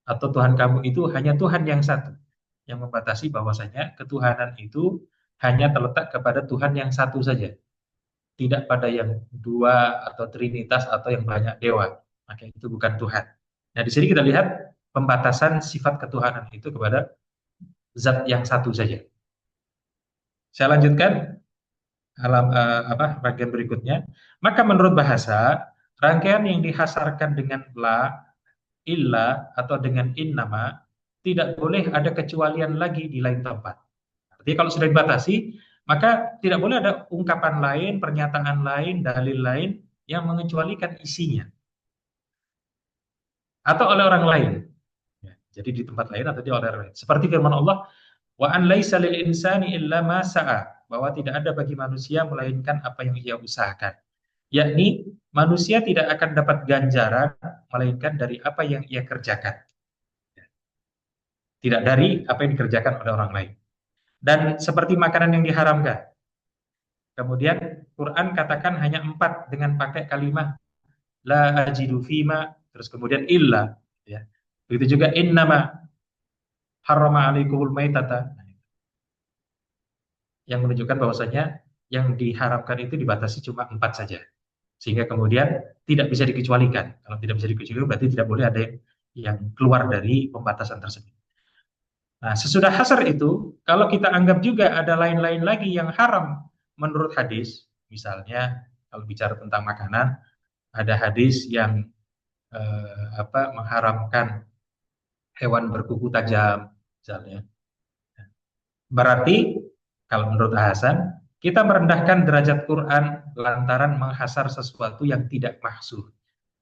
Atau Tuhan kamu itu hanya Tuhan yang satu. Yang membatasi bahwasanya ketuhanan itu hanya terletak kepada Tuhan yang satu saja. Tidak pada yang dua atau trinitas atau yang banyak dewa. Maka itu bukan Tuhan. Nah, di sini kita lihat pembatasan sifat ketuhanan itu kepada zat yang satu saja. Saya lanjutkan bagian berikutnya. Maka menurut bahasa, rangkaian yang dihasarkan dengan la, illa, atau dengan innama, tidak boleh ada kecualian lagi di lain tempat. Artinya kalau sudah dibatasi, maka tidak boleh ada ungkapan lain, pernyataan lain, dalil lain yang mengecualikan isinya. Atau oleh orang lain. Ya, jadi di tempat lain atau di oleh orang lain. Seperti firman Allah, wa an laisa lil insani illa ma sa'a, bahwa tidak ada bagi manusia melainkan apa yang ia usahakan. Yakni manusia tidak akan dapat ganjaran melainkan dari apa yang ia kerjakan. Tidak dari apa yang dikerjakan oleh orang lain. Dan seperti makanan yang diharamkan. Kemudian Quran katakan hanya 4 dengan pakai kalimat la ajidu fima, terus kemudian illa, ya. Begitu juga innama harrama alaikumul maitata, yang menunjukkan bahwasanya yang diharapkan itu dibatasi cuma 4 saja. Sehingga kemudian tidak bisa dikecualikan. Kalau tidak bisa dikecualikan berarti tidak boleh ada yang keluar dari pembatasan tersebut. Nah, sesudah hasar itu, kalau kita anggap juga ada lain-lain lagi yang haram menurut hadis, misalnya kalau bicara tentang makanan, ada hadis yang mengharamkan hewan berkuku tajam, misalnya. Berarti kalau menurut Hasan, kita merendahkan derajat Quran lantaran menghasar sesuatu yang tidak maksud.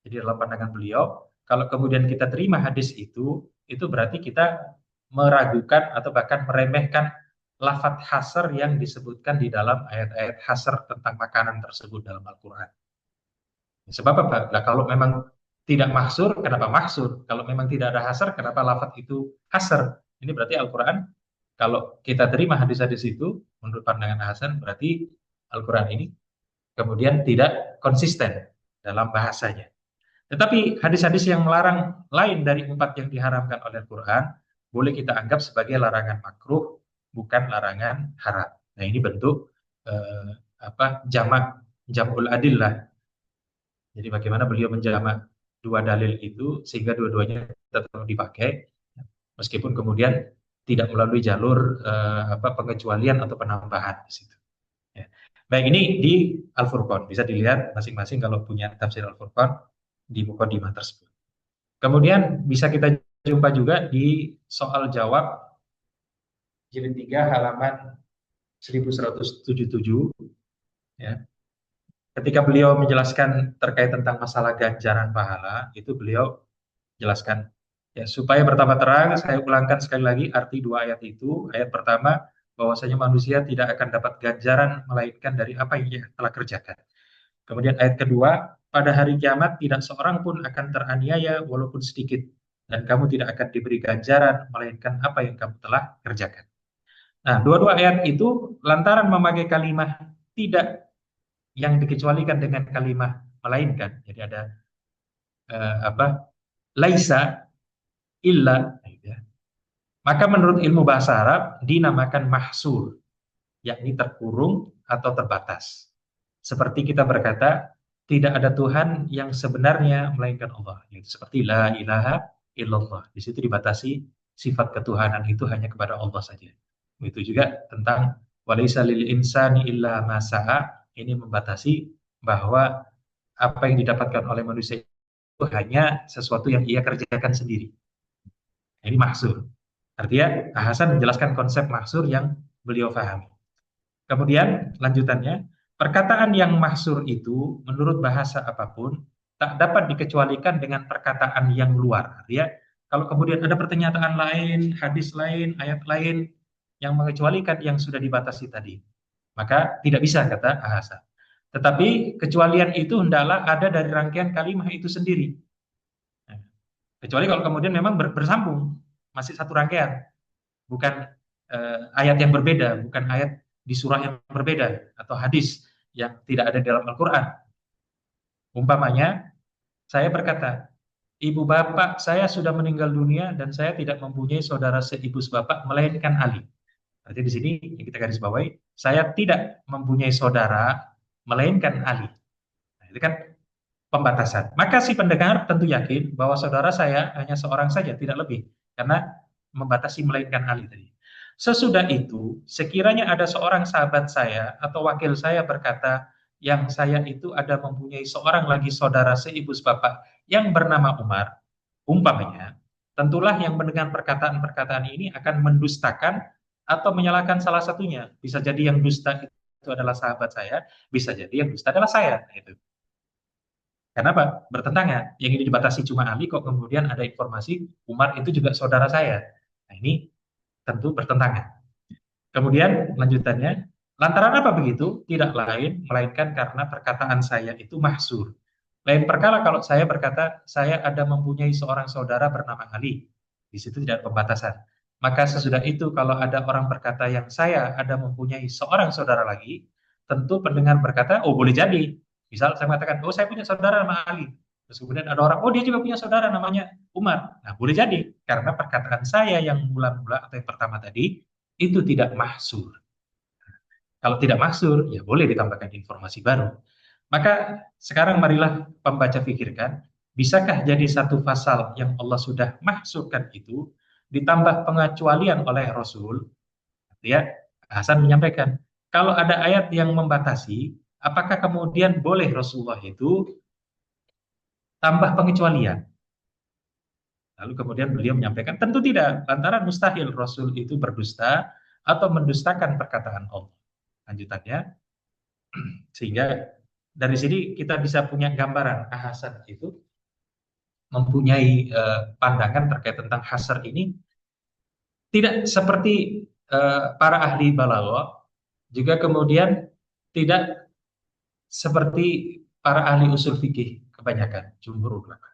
Jadi dalam pandangan beliau, kalau kemudian kita terima hadis itu berarti kita meragukan atau bahkan meremehkan lafadz hasar yang disebutkan di dalam ayat-ayat hasar tentang makanan tersebut dalam Al-Quran. Sebab apa? Nah, kalau memang tidak maksur, kenapa maksur? Kalau memang tidak ada hasar, kenapa lafadz itu hasar? Ini berarti Al-Quran, kalau kita terima hadis-hadis itu, menurut pandangan Hasan, berarti Al-Quran ini kemudian tidak konsisten dalam bahasanya. Tetapi hadis-hadis yang melarang lain dari 4 yang diharamkan oleh Al-Quran, boleh kita anggap sebagai larangan makruh, bukan larangan haram. Nah, ini bentuk jam'ul adillah. Jadi bagaimana beliau menjamak dua dalil itu sehingga dua-duanya tetap dipakai, meskipun kemudian tidak melalui jalur pengecualian atau penambahan di situ. Ya. Baik, ini di Al-Furqan, bisa dilihat masing-masing kalau punya tafsir Al-Furqan di mukadimah tersebut. Kemudian bisa kita jumpa juga di soal jawab jilid 3 halaman 1177, ya. Ketika beliau menjelaskan terkait tentang masalah ganjaran pahala, itu beliau jelaskan, ya, supaya bertambah terang, saya ulangkan sekali lagi arti dua ayat itu. Ayat pertama, bahwasanya manusia tidak akan dapat ganjaran melainkan dari apa yang ia telah kerjakan. Kemudian ayat kedua, pada hari kiamat tidak seorang pun akan teraniaya walaupun sedikit. dan kamu tidak akan diberi ganjaran melainkan apa yang kamu telah kerjakan. Nah, dua-dua ayat itu lantaran memakai kalimat tidak yang dikecualikan dengan kalimat melainkan. Jadi ada apa? Laisa illa, gitu ya. Maka menurut ilmu bahasa Arab dinamakan mahsur, yakni terkurung atau terbatas. Seperti kita berkata, tidak ada Tuhan yang sebenarnya melainkan Allah. Yaitu seperti la ilaha illallah. Di situ dibatasi sifat ketuhanan itu hanya kepada Allah saja. Itu juga tentang walaisa lil insani illa ma sa'a. Ini membatasi bahwa apa yang didapatkan oleh manusia itu hanya sesuatu yang ia kerjakan sendiri. Ini mahsur. Artinya Hasan menjelaskan konsep mahsur yang beliau pahami. Kemudian lanjutannya, perkataan yang mahsur itu menurut bahasa apapun tak dapat dikecualikan dengan perkataan yang luar. Artinya kalau kemudian ada pernyataan lain, hadis lain, ayat lain yang mengecualikan yang sudah dibatasi tadi, maka tidak bisa kata Hasan. Tetapi kecualian itu hendaklah ada dari rangkaian kalimat itu sendiri. Kecuali kalau kemudian memang bersambung, masih satu rangkaian, bukan ayat yang berbeda, bukan ayat di surah yang berbeda atau hadis yang tidak ada dalam Al-Quran. Umpamanya, saya berkata, ibu bapak saya sudah meninggal dunia dan saya tidak mempunyai saudara seibu sebapak melainkan Ali. Berarti di sini yang kita garis bawahi, saya tidak mempunyai saudara melainkan Ali. Nah, itu kan pembatasan. Maka si pendengar tentu yakin bahwa saudara saya hanya seorang saja, tidak lebih. Karena membatasi melainkan Ali tadi. Sesudah itu, sekiranya ada seorang sahabat saya atau wakil saya berkata, yang saya itu ada mempunyai seorang lagi saudara seibu sebapak yang bernama Umar, umpamanya, tentulah yang mendengar perkataan-perkataan ini akan mendustakan atau menyalahkan salah satunya. Bisa jadi yang dusta itu adalah sahabat saya, bisa jadi yang dusta adalah saya. Itu. Kenapa? Bertentangan. Yang ini dibatasi cuma Ali, kok kemudian ada informasi Umar itu juga saudara saya. Nah, ini tentu bertentangan. Kemudian lanjutannya, lantaran apa begitu? Tidak lain, melainkan karena perkataan saya itu mahsur. Lain perkara kalau saya berkata, saya ada mempunyai seorang saudara bernama Ali. Di situ tidak ada pembatasan. Maka sesudah itu, kalau ada orang berkata yang saya ada mempunyai seorang saudara lagi, tentu pendengar berkata, oh boleh jadi. Misal saya mengatakan, oh saya punya saudara nama Ali. Terus kemudian ada orang, oh dia juga punya saudara namanya Umar. Nah boleh jadi, karena perkataan saya yang mula-mula atau yang pertama tadi, itu tidak mahsur. Kalau tidak mahsur, ya boleh ditambahkan informasi baru. Maka sekarang marilah pembaca pikirkan, bisakah jadi satu pasal yang Allah sudah mahsurkan itu, ditambah pengecualian oleh Rasul? Ya, Hasan menyampaikan, kalau ada ayat yang membatasi, apakah kemudian boleh Rasulullah itu tambah pengecualian? Lalu kemudian beliau menyampaikan, tentu tidak, lantaran mustahil Rasul itu berdusta atau mendustakan perkataan Allah. Lanjutannya, sehingga dari sini kita bisa punya gambaran Hasan itu mempunyai pandangan terkait tentang hasar ini tidak seperti para ahli balaghah, juga kemudian tidak seperti para ahli usul fikih kebanyakan jumhur ulama,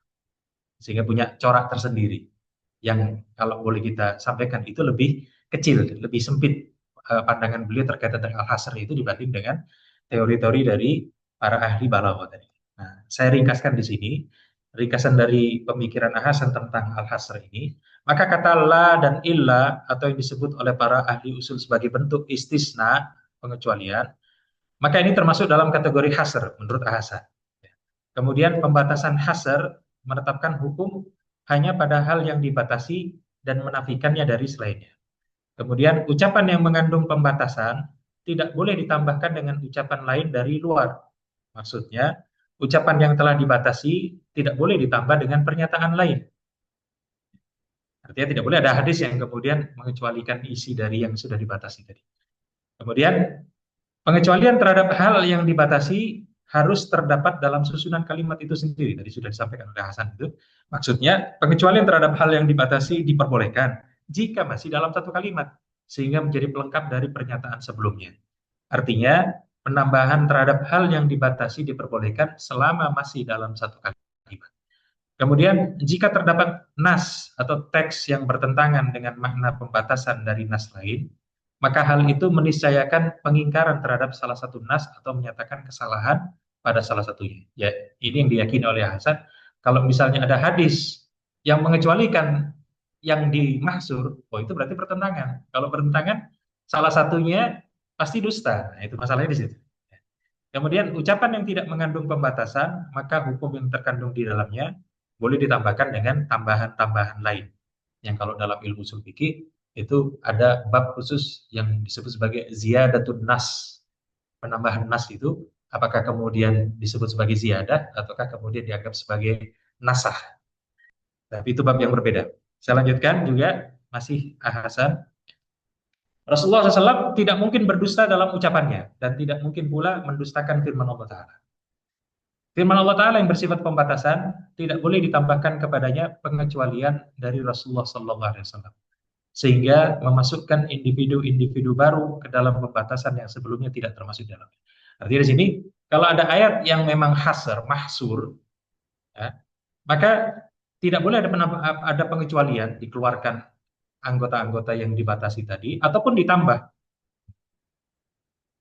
sehingga punya corak tersendiri yang kalau boleh kita sampaikan itu lebih kecil, lebih sempit pandangan beliau terkait tentang al-hasr itu dibanding dengan teori-teori dari para ahli balaghah tadi. Nah, saya ringkaskan di sini, ringkasan dari pemikiran Hasan tentang al-hasr ini, maka kata la dan illa atau yang disebut oleh para ahli usul sebagai bentuk istisna, pengecualian, maka ini termasuk dalam kategori hasr menurut Hasan. Kemudian pembatasan hasr menetapkan hukum hanya pada hal yang dibatasi dan menafikannya dari selainnya. Kemudian ucapan yang mengandung pembatasan tidak boleh ditambahkan dengan ucapan lain dari luar. Maksudnya, ucapan yang telah dibatasi tidak boleh ditambah dengan pernyataan lain. Artinya tidak boleh ada hadis yang kemudian mengecualikan isi dari yang sudah dibatasi tadi. Kemudian, pengecualian terhadap hal yang dibatasi harus terdapat dalam susunan kalimat itu sendiri. Tadi sudah disampaikan oleh Hasan itu. Maksudnya, pengecualian terhadap hal yang dibatasi diperbolehkan jika masih dalam satu kalimat, sehingga menjadi pelengkap dari pernyataan sebelumnya. Artinya, penambahan terhadap hal yang dibatasi diperbolehkan selama masih dalam satu kalimat. Kemudian jika terdapat nas atau teks yang bertentangan dengan makna pembatasan dari nas lain, maka hal itu meniscayakan pengingkaran terhadap salah satu nas atau menyatakan kesalahan pada salah satunya. Ya, ini yang diyakini oleh Hasan. Kalau misalnya ada hadis yang mengecualikan yang dimahsur, oh itu berarti pertentangan. Kalau pertentangan, salah satunya pasti dusta. Nah, itu masalahnya di situ. Kemudian ucapan yang tidak mengandung pembatasan, maka hukum yang terkandung di dalamnya boleh ditambahkan dengan tambahan-tambahan lain. Yang kalau dalam ilmu usul fikih itu ada bab khusus yang disebut sebagai ziyadatun nas. Penambahan nas itu apakah kemudian disebut sebagai ziyadah ataukah kemudian dianggap sebagai nasah. Tapi itu bab yang berbeda. Saya lanjutkan juga masih Hasan. Rasulullah SAW tidak mungkin berdusta dalam ucapannya dan tidak mungkin pula mendustakan firman Allah Ta'ala. Firman Allah Ta'ala yang bersifat pembatasan tidak boleh ditambahkan kepadanya pengecualian dari Rasulullah SAW. Sehingga memasukkan individu-individu baru ke dalam pembatasan yang sebelumnya tidak termasuk dalam. Artinya di sini, kalau ada ayat yang memang hasr, mahsur, ya, maka tidak boleh ada pengecualian, dikeluarkan anggota-anggota yang dibatasi tadi, ataupun ditambah.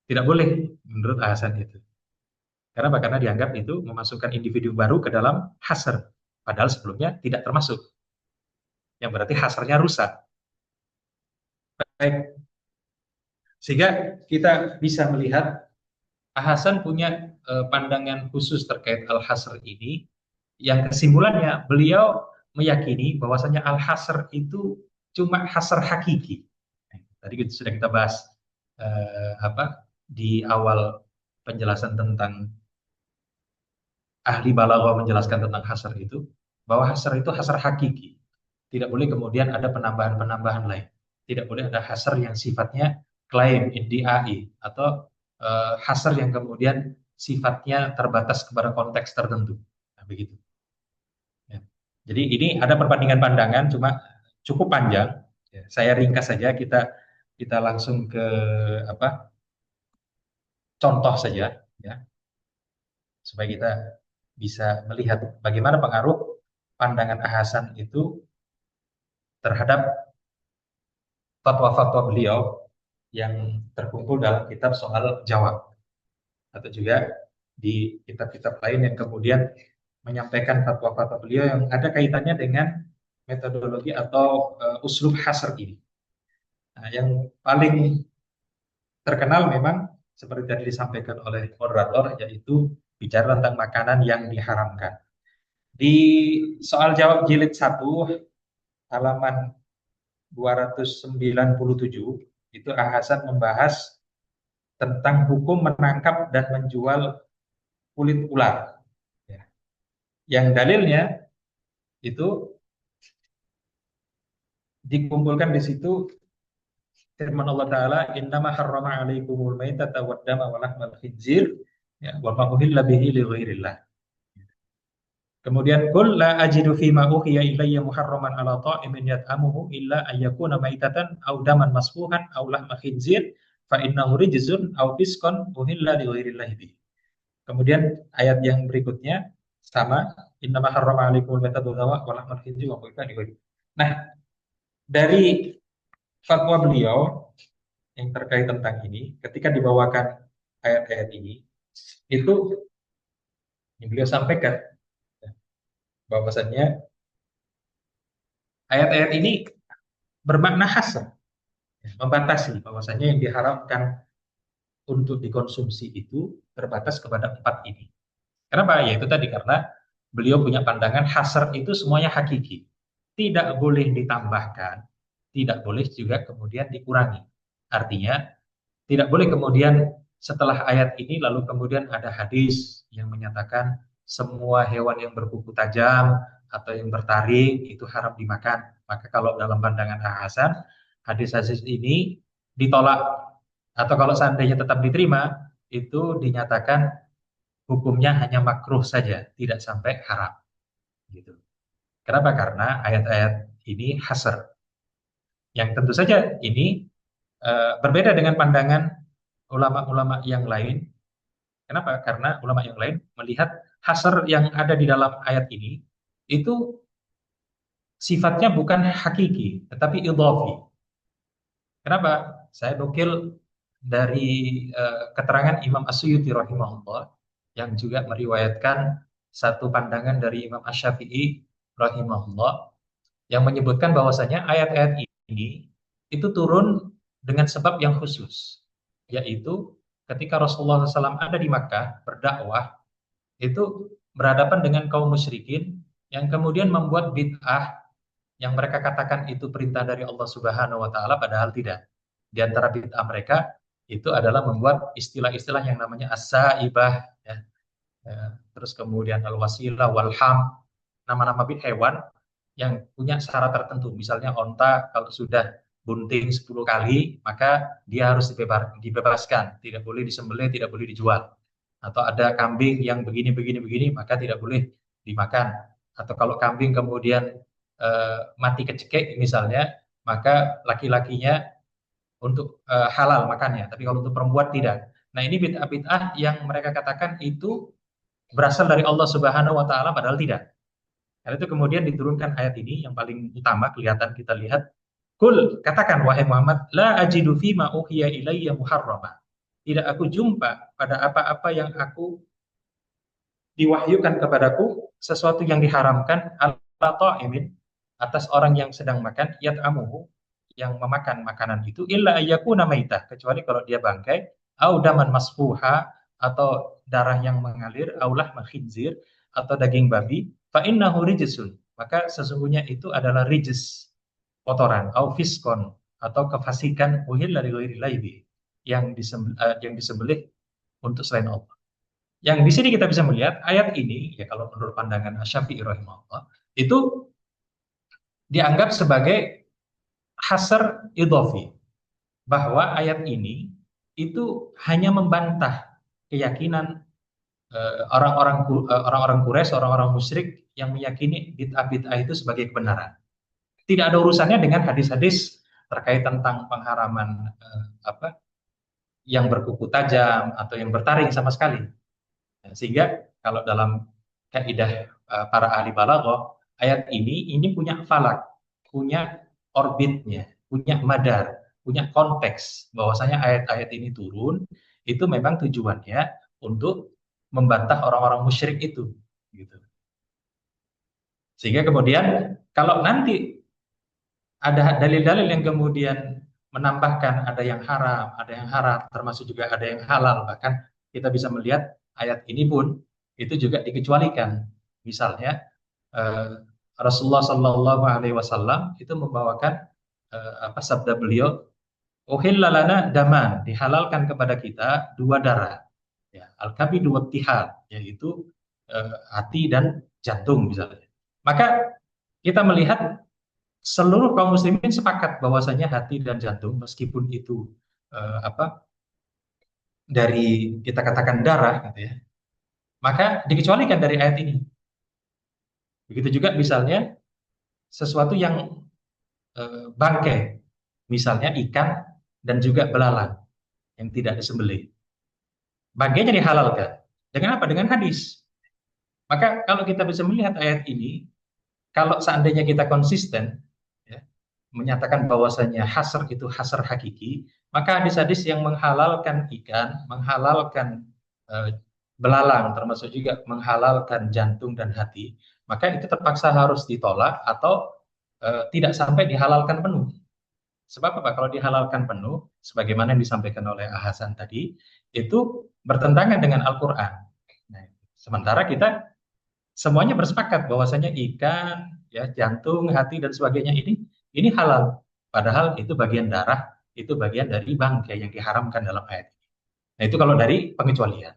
Tidak boleh menurut Hasan itu. Karena apa? Karena dianggap itu memasukkan individu baru ke dalam hasr. Padahal sebelumnya tidak termasuk. Yang berarti hasrnya rusak. Baik. Sehingga kita bisa melihat Hasan punya pandangan khusus terkait al-hasr ini. Yang kesimpulannya beliau meyakini bahwasanya al-hasr itu cuma hasr hakiki. Tadi sudah kita bahas di awal penjelasan tentang ahli balaghah menjelaskan tentang hasr itu, bahwa hasr itu hasr hakiki. Tidak boleh kemudian ada penambahan-penambahan lain. Tidak boleh ada hasr yang sifatnya klaim, iddiai, atau hasr yang kemudian sifatnya terbatas kepada konteks tertentu. Nah, begitu. Ya. Jadi ini ada perbandingan pandangan, cuma cukup panjang. Ya, saya ringkas saja, kita langsung ke contoh saja, ya, supaya kita bisa melihat bagaimana pengaruh pandangan Hasan itu terhadap fatwa-fatwa beliau yang terkumpul dalam kitab soal jawab, atau juga di kitab-kitab lain yang kemudian menyampaikan fatwa-fatwa beliau yang ada kaitannya dengan metodologi atau uslub hasr ini. Nah, yang paling terkenal memang seperti tadi disampaikan oleh moderator, yaitu bicara tentang makanan yang diharamkan. Di soal jawab jilid 1 halaman 297 itu Hasan membahas tentang hukum menangkap dan menjual kulit ular. Ya. Yang dalilnya itu dikumpulkan di situ firman Allah Ta'ala, innama harrama alaikumul maitata wad dama wa lahmal khinzir ya, wa ma uhilla bihi li ghairillah. Kemudian qul la ajidu fi ma uhiya ilayya muharraman ala ta'imin yat'amuhu illa ayyakuna maitatan aw daman masfuhan aw lahma khinzir fa innahu rijzun aw fiskon uhilla li ghairillah bihi. Kemudian ayat yang berikutnya sama, innama harrama alaikumul maitata wa lahmal khinzir wa uhilla li ghairillah. Nah, dari fatwa beliau yang terkait tentang ini, ketika dibawakan ayat-ayat ini, itu yang beliau sampaikan bahwasannya ayat-ayat ini bermakna hasr, membatasi bahwasanya yang diharapkan untuk dikonsumsi itu terbatas kepada 4 ini. Kenapa? Ya itu tadi, karena beliau punya pandangan hasr itu semuanya hakiki. Tidak boleh ditambahkan, tidak boleh juga kemudian dikurangi. Artinya, tidak boleh kemudian setelah ayat ini lalu kemudian ada hadis yang menyatakan semua hewan yang berkuku tajam atau yang bertaring itu haram dimakan. Maka kalau dalam pandangan Hasan, hadis-hadis ini ditolak, atau kalau seandainya tetap diterima, itu dinyatakan hukumnya hanya makruh saja, tidak sampai haram. Gitu. Kenapa? Karena ayat-ayat ini hasr. Yang tentu saja ini berbeda dengan pandangan ulama-ulama yang lain. Kenapa? Karena ulama yang lain melihat hasr yang ada di dalam ayat ini itu sifatnya bukan hakiki, tetapi idhafi. Kenapa? Saya nukil dari keterangan Imam As-Suyuti rahimahullah yang juga meriwayatkan satu pandangan dari Imam Asy-Syafi'i rahimahullah yang menyebutkan bahwasanya ayat-ayat ini itu turun dengan sebab yang khusus, yaitu ketika Rasulullah SAW ada di Makkah berdakwah, itu berhadapan dengan kaum musyrikin yang kemudian membuat bid'ah yang mereka katakan itu perintah dari Allah Subhanahu wa taala, padahal tidak. Di antara bid'ah mereka itu adalah membuat istilah-istilah yang namanya as-saibah, ya. Terus kemudian al-wasilah, walham, nama-nama hewan yang punya syarat tertentu. Misalnya onta kalau sudah bunting 10 kali, maka dia harus dibebaskan, tidak boleh disembelih, tidak boleh dijual. Atau ada kambing yang begini begini begini, maka tidak boleh dimakan. Atau kalau kambing kemudian mati kecekik misalnya, maka laki-lakinya untuk halal makannya, tapi kalau untuk perempuan tidak. Nah, ini bid'ah-bid'ah yang mereka katakan itu berasal dari Allah Subhanahu wa taala, padahal tidak. Karena itu kemudian diturunkan ayat ini yang paling utama kelihatan kita lihat. Kul, katakan wahai Muhammad, la ajidu fi ma uhiya ilayya muharrama. Tidak aku jumpa pada apa-apa yang aku diwahyukan kepadaku sesuatu yang diharamkan ala ta'imin atas orang yang sedang makan yat'amuhu yang memakan makanan itu illa ayyakuna maitah, kecuali kalau dia bangkai, au daman masfuha atau darah yang mengalir, aulah khinzir atau daging babi, fa innahu rijsun, maka sesungguhnya itu adalah rijis, kotoran, au fiskon atau kefasikan, uhilla li ghairi yang disembelih untuk selain Allah. Yang di sini kita bisa melihat ayat ini, ya kalau menurut pandangan Asy-Syafi'i rahimahullah, itu dianggap sebagai hasr idhafi, bahwa ayat ini itu hanya membantah keyakinan orang-orang Quraisy, orang-orang musyrik yang meyakini bid'ah-bid'ah itu sebagai kebenaran. Tidak ada urusannya dengan hadis-hadis terkait tentang pengharaman yang berkuku tajam atau yang bertaring sama sekali. Sehingga kalau dalam kaidah para ahli balaghah, ayat ini punya falak, punya orbitnya, punya madar, punya konteks, bahwasanya ayat-ayat ini turun itu memang tujuannya untuk membantah orang-orang musyrik itu, gitu. Sehingga kemudian kalau nanti ada dalil-dalil yang kemudian menambahkan ada yang haram, ada yang haram, termasuk juga ada yang halal, bahkan kita bisa melihat ayat ini pun itu juga dikecualikan. Misalnya Rasulullah Shallallahu Alaihi Wasallam itu membawakan sabda beliau, "Uhilla lana daman", dihalalkan kepada kita dua darah, ya, al-kabid wa tihal, yaitu hati dan jantung misalnya. Maka kita melihat seluruh kaum muslimin sepakat bahwasanya hati dan jantung meskipun itu dari kita katakan darah, gitu ya, maka dikecualikan dari ayat ini. Begitu juga misalnya sesuatu yang bangkai, misalnya ikan dan juga belalang yang tidak disembelih. Bangkainya dihalalkan. Dengan apa? Dengan hadis. Maka kalau kita bisa melihat ayat ini, kalau seandainya kita konsisten, ya, menyatakan bahwasanya hasr itu hasr hakiki, maka hadis-hadis yang menghalalkan ikan, menghalalkan belalang, termasuk juga menghalalkan jantung dan hati, maka itu terpaksa harus ditolak atau tidak sampai dihalalkan penuh. Sebab apa? Kalau dihalalkan penuh, sebagaimana yang disampaikan oleh Hasan tadi, itu bertentangan dengan Al-Quran. Nah, sementara kita semuanya bersepakat bahwasanya ikan, ya, jantung, hati dan sebagainya ini halal. Padahal itu bagian darah, itu bagian dari bangkai yang diharamkan dalam ayat ini. Nah, itu kalau dari pengecualian.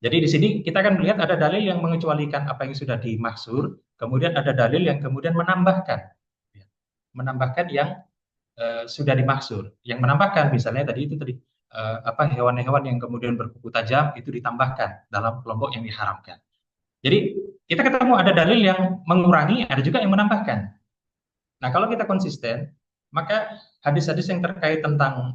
Jadi di sini kita akan melihat ada dalil yang mengecualikan apa yang sudah dimaksur, kemudian ada dalil yang kemudian menambahkan, ya, menambahkan yang sudah dimaksud. Yang menambahkan misalnya tadi hewan-hewan yang kemudian berkuku tajam itu ditambahkan dalam kelompok yang diharamkan. Jadi kita ketemu ada dalil yang mengurangi, ada juga yang menambahkan. Nah, kalau kita konsisten, maka hadis-hadis yang terkait tentang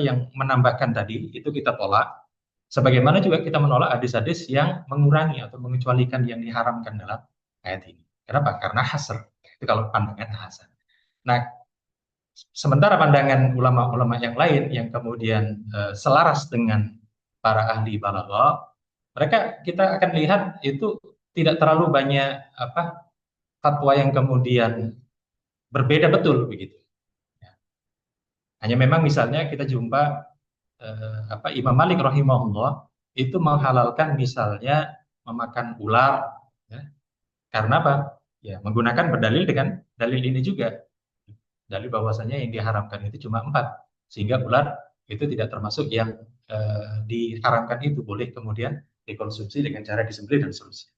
yang menambahkan tadi itu kita tolak. Sebagaimana juga kita menolak hadis-hadis yang mengurangi atau mengecualikan yang diharamkan dalam ayat ini. Kenapa? Karena hasr. Itu kalau pandangan Hasan. Nah, sementara pandangan ulama-ulama yang lain yang kemudian selaras dengan para ahli balaghah, mereka kita akan lihat itu tidak terlalu banyak apa fatwa yang kemudian berbeda betul begitu. Ya. Hanya memang misalnya kita jumpa Imam Malik rahimahullah itu menghalalkan misalnya memakan ular, ya. Karena apa? Ya, menggunakan berdalil dengan dalil ini juga. Dalil bahwasanya yang diharamkan itu cuma empat, sehingga ular itu tidak termasuk yang diharamkan itu, boleh kemudian dikonsumsi dengan cara disembelih dan seterusnya.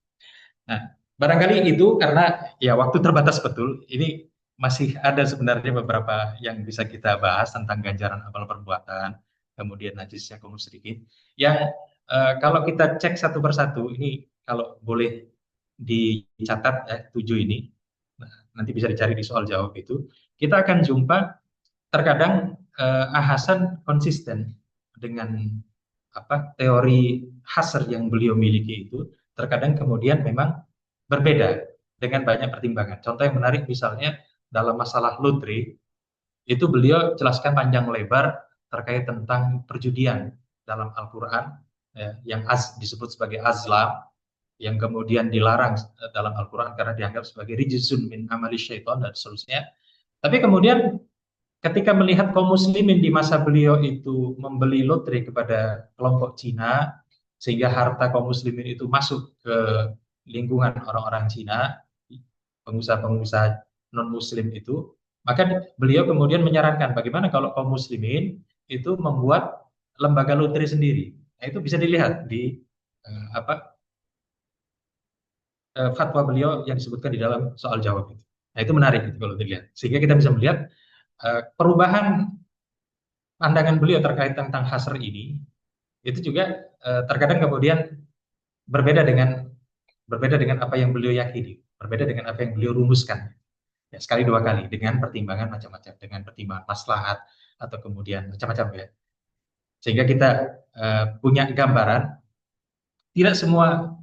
Nah, barangkali itu karena ya waktu terbatas betul. Ini masih ada sebenarnya beberapa yang bisa kita bahas tentang ganjaran amal perbuatan, kemudian najisnya kaum musyrikin. Yang kalau kita cek satu persatu, ini kalau boleh dicatat tujuh ini, nah, nanti bisa dicari di soal jawab itu. Kita akan jumpa terkadang Hasan konsisten dengan teori hasr yang beliau miliki itu, terkadang kemudian memang berbeda dengan banyak pertimbangan. Contoh yang menarik misalnya dalam masalah lotre itu beliau jelaskan panjang lebar terkait tentang perjudian dalam Al-Quran, ya, yang disebut sebagai azlam, yang kemudian dilarang dalam Al-Quran karena dianggap sebagai rijsun min amali syaiton dan seterusnya. Tapi kemudian ketika melihat kaum muslimin di masa beliau itu membeli lotre kepada kelompok Cina, sehingga harta kaum muslimin itu masuk ke lingkungan orang-orang Cina, pengusaha-pengusaha non-muslim itu, maka beliau kemudian menyarankan bagaimana kalau kaum muslimin itu membuat lembaga lotre sendiri. Nah, itu bisa dilihat di eh, apa fatwa beliau yang disebutkan di dalam soal jawab itu. Nah, itu menarik itu kalau dilihat. Sehingga kita bisa melihat perubahan pandangan beliau terkait tentang hasr ini itu juga terkadang kemudian berbeda dengan apa yang beliau yakini, berbeda dengan apa yang beliau rumuskan. Ya, sekali dua kali dengan pertimbangan macam-macam, dengan pertimbangan maslahat atau kemudian macam-macam ya. Sehingga kita punya gambaran tidak semua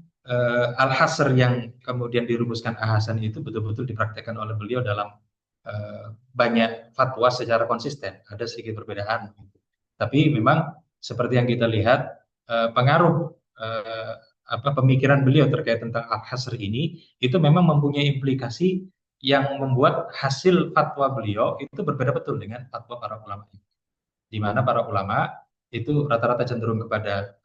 al-hasr yang kemudian dirumuskan Hasan itu betul-betul dipraktekkan oleh beliau dalam banyak fatwa secara konsisten. Ada sedikit perbedaan. Tapi memang seperti yang kita lihat pengaruh pemikiran beliau terkait tentang al-hasr ini itu memang mempunyai implikasi yang membuat hasil fatwa beliau itu berbeda betul dengan fatwa para ulama. Di mana para ulama itu rata-rata cenderung kepada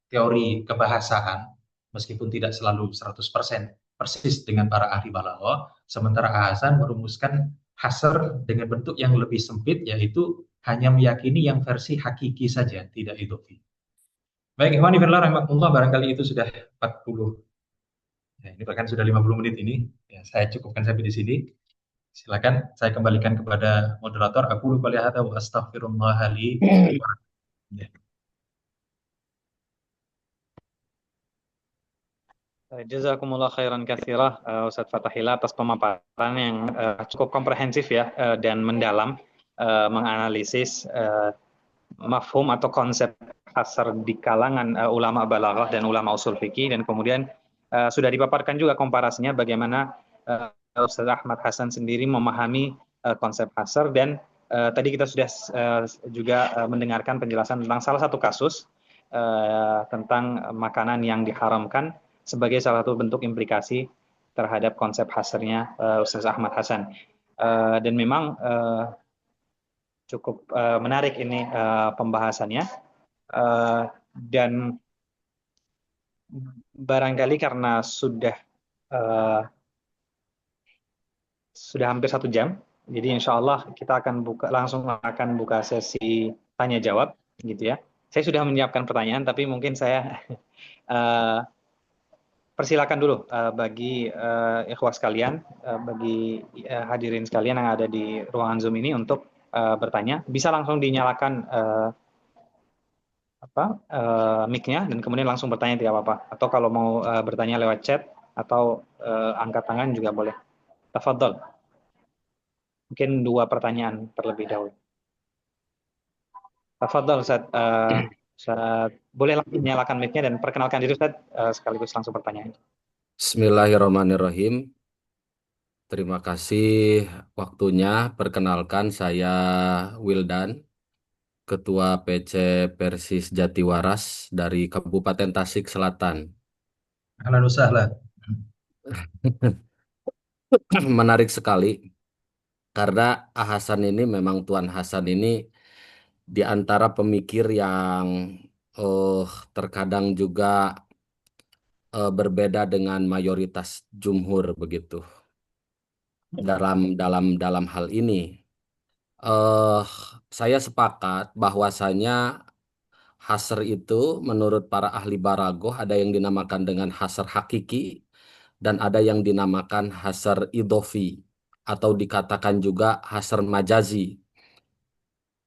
teori kebahasaan meskipun tidak selalu 100% persis dengan para ahli balaghah, sementara Hasan merumuskan hasr dengan bentuk yang lebih sempit, yaitu hanya meyakini yang versi hakiki saja, tidak idhofi. Baik, Ikhwani fillah rahimakumullah, barangkali itu sudah 40, ya, ini bahkan sudah 50 menit ini. Ya, saya cukupkan sampai di sini. Silakan saya kembalikan kepada moderator. Aku lupa lihat wa astaghfirullah li. Ya. Jazakumullah khairan katsirah Ustadz Fathahillah atas pemaparan yang cukup komprehensif ya dan mendalam menganalisis mafhum atau konsep hasar di kalangan ulama balaghah dan ulama usul fikih, dan kemudian sudah dipaparkan juga komparasinya bagaimana Ustadz Ahmad Hasan sendiri memahami konsep hasar, dan tadi kita sudah juga mendengarkan penjelasan tentang salah satu kasus tentang makanan yang diharamkan sebagai salah satu bentuk implikasi terhadap konsep hasarnya Ustadz Ahmad Hasan. Dan memang cukup menarik ini pembahasannya, dan barangkali karena sudah hampir 1 jam, jadi insya Allah kita akan langsung akan buka sesi tanya jawab gitu ya. Saya sudah menyiapkan pertanyaan, tapi mungkin saya persilakan dulu bagi ikhwas sekalian, bagi hadirin sekalian yang ada di ruangan Zoom ini untuk bertanya. Bisa langsung dinyalakan mic-nya dan kemudian langsung bertanya, tidak apa-apa. Atau kalau mau bertanya lewat chat atau angkat tangan juga boleh. Tafadhol. Mungkin 2 pertanyaan terlebih dahulu. Tafadhol Ustaz. Ustaz, boleh langsung nyalakan mic-nya dan perkenalkan diri Ustaz sekaligus langsung pertanyaan. Bismillahirrahmanirrahim. Terima kasih waktunya. Perkenalkan saya Wildan, Ketua PC Persis Jatiwaras dari Kabupaten Tasik Selatan. Ahlan wa sahlan. Menarik sekali karena Hasan ini memang Tuan Hasan ini di antara pemikir yang eh terkadang juga berbeda dengan mayoritas jumhur begitu dalam hal ini. eh saya sepakat bahwasanya hasr itu menurut para ahli balaghah ada yang dinamakan dengan hasr hakiki dan ada yang dinamakan hasr idofi atau dikatakan juga hasr majazi.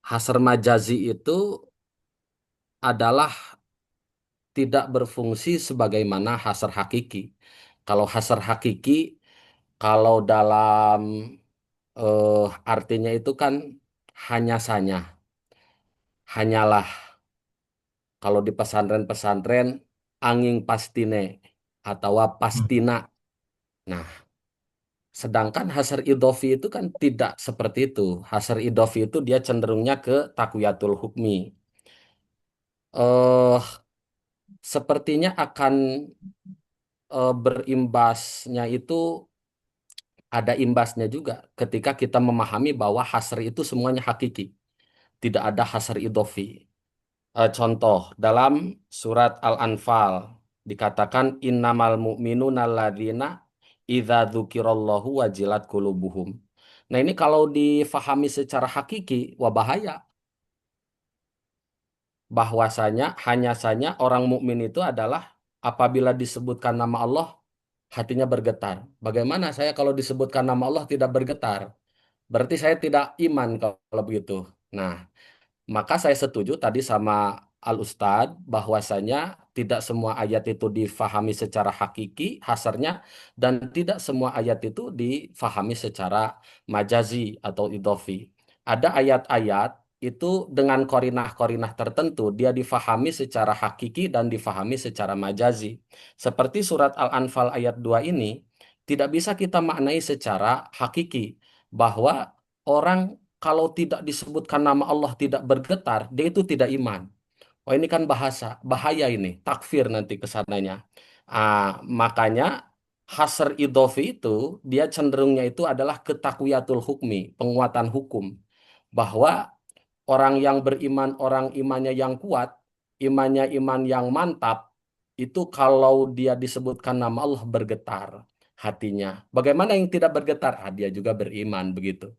Hasr majazi itu adalah tidak berfungsi sebagaimana hasr hakiki. Kalau hasr hakiki, kalau dalam artinya itu kan hanya saja, hanyalah. Kalau di pesantren-pesantren, angin pastine atau pastina. Nah, sedangkan hasar idofi itu kan tidak seperti itu. Hasar idofi itu dia cenderungnya ke takwiyatul hukmi. eh Sepertinya akan berimbasnya itu ada imbasnya juga ketika kita memahami bahwa hasr itu semuanya hakiki. Tidak ada hasar idofi. Contoh dalam surat Al-Anfal dikatakan innamal mu'minuna alladzina idza dzukirallahu wajilat qulubuhum. Nah, ini kalau difahami secara hakiki, wah bahaya. Bahwasanya hanya saja orang mukmin itu adalah apabila disebutkan nama Allah hatinya bergetar. Bagaimana saya kalau disebutkan nama Allah tidak bergetar? Berarti saya tidak iman kalau begitu. Nah, maka saya setuju tadi sama Al-Ustadz bahwasanya tidak semua ayat itu difahami secara hakiki, hasarnya, dan tidak semua ayat itu difahami secara majazi atau idofi. Ada ayat-ayat itu dengan korinah-korinah tertentu, dia difahami secara hakiki dan difahami secara majazi. Seperti surat Al-Anfal ayat 2 ini, tidak bisa kita maknai secara hakiki, bahwa orang kalau tidak disebutkan nama Allah tidak bergetar, dia itu tidak iman. Oh ini kan bahasa, bahaya ini, takfir nanti kesananya. Makanya hasr idofi itu, dia cenderungnya itu adalah ketakwiyatul hukmi, penguatan hukum. Bahwa orang yang beriman, orang imannya yang kuat, imannya iman yang mantap, itu kalau dia disebutkan nama Allah bergetar hatinya. Bagaimana yang tidak bergetar? Dia juga beriman begitu.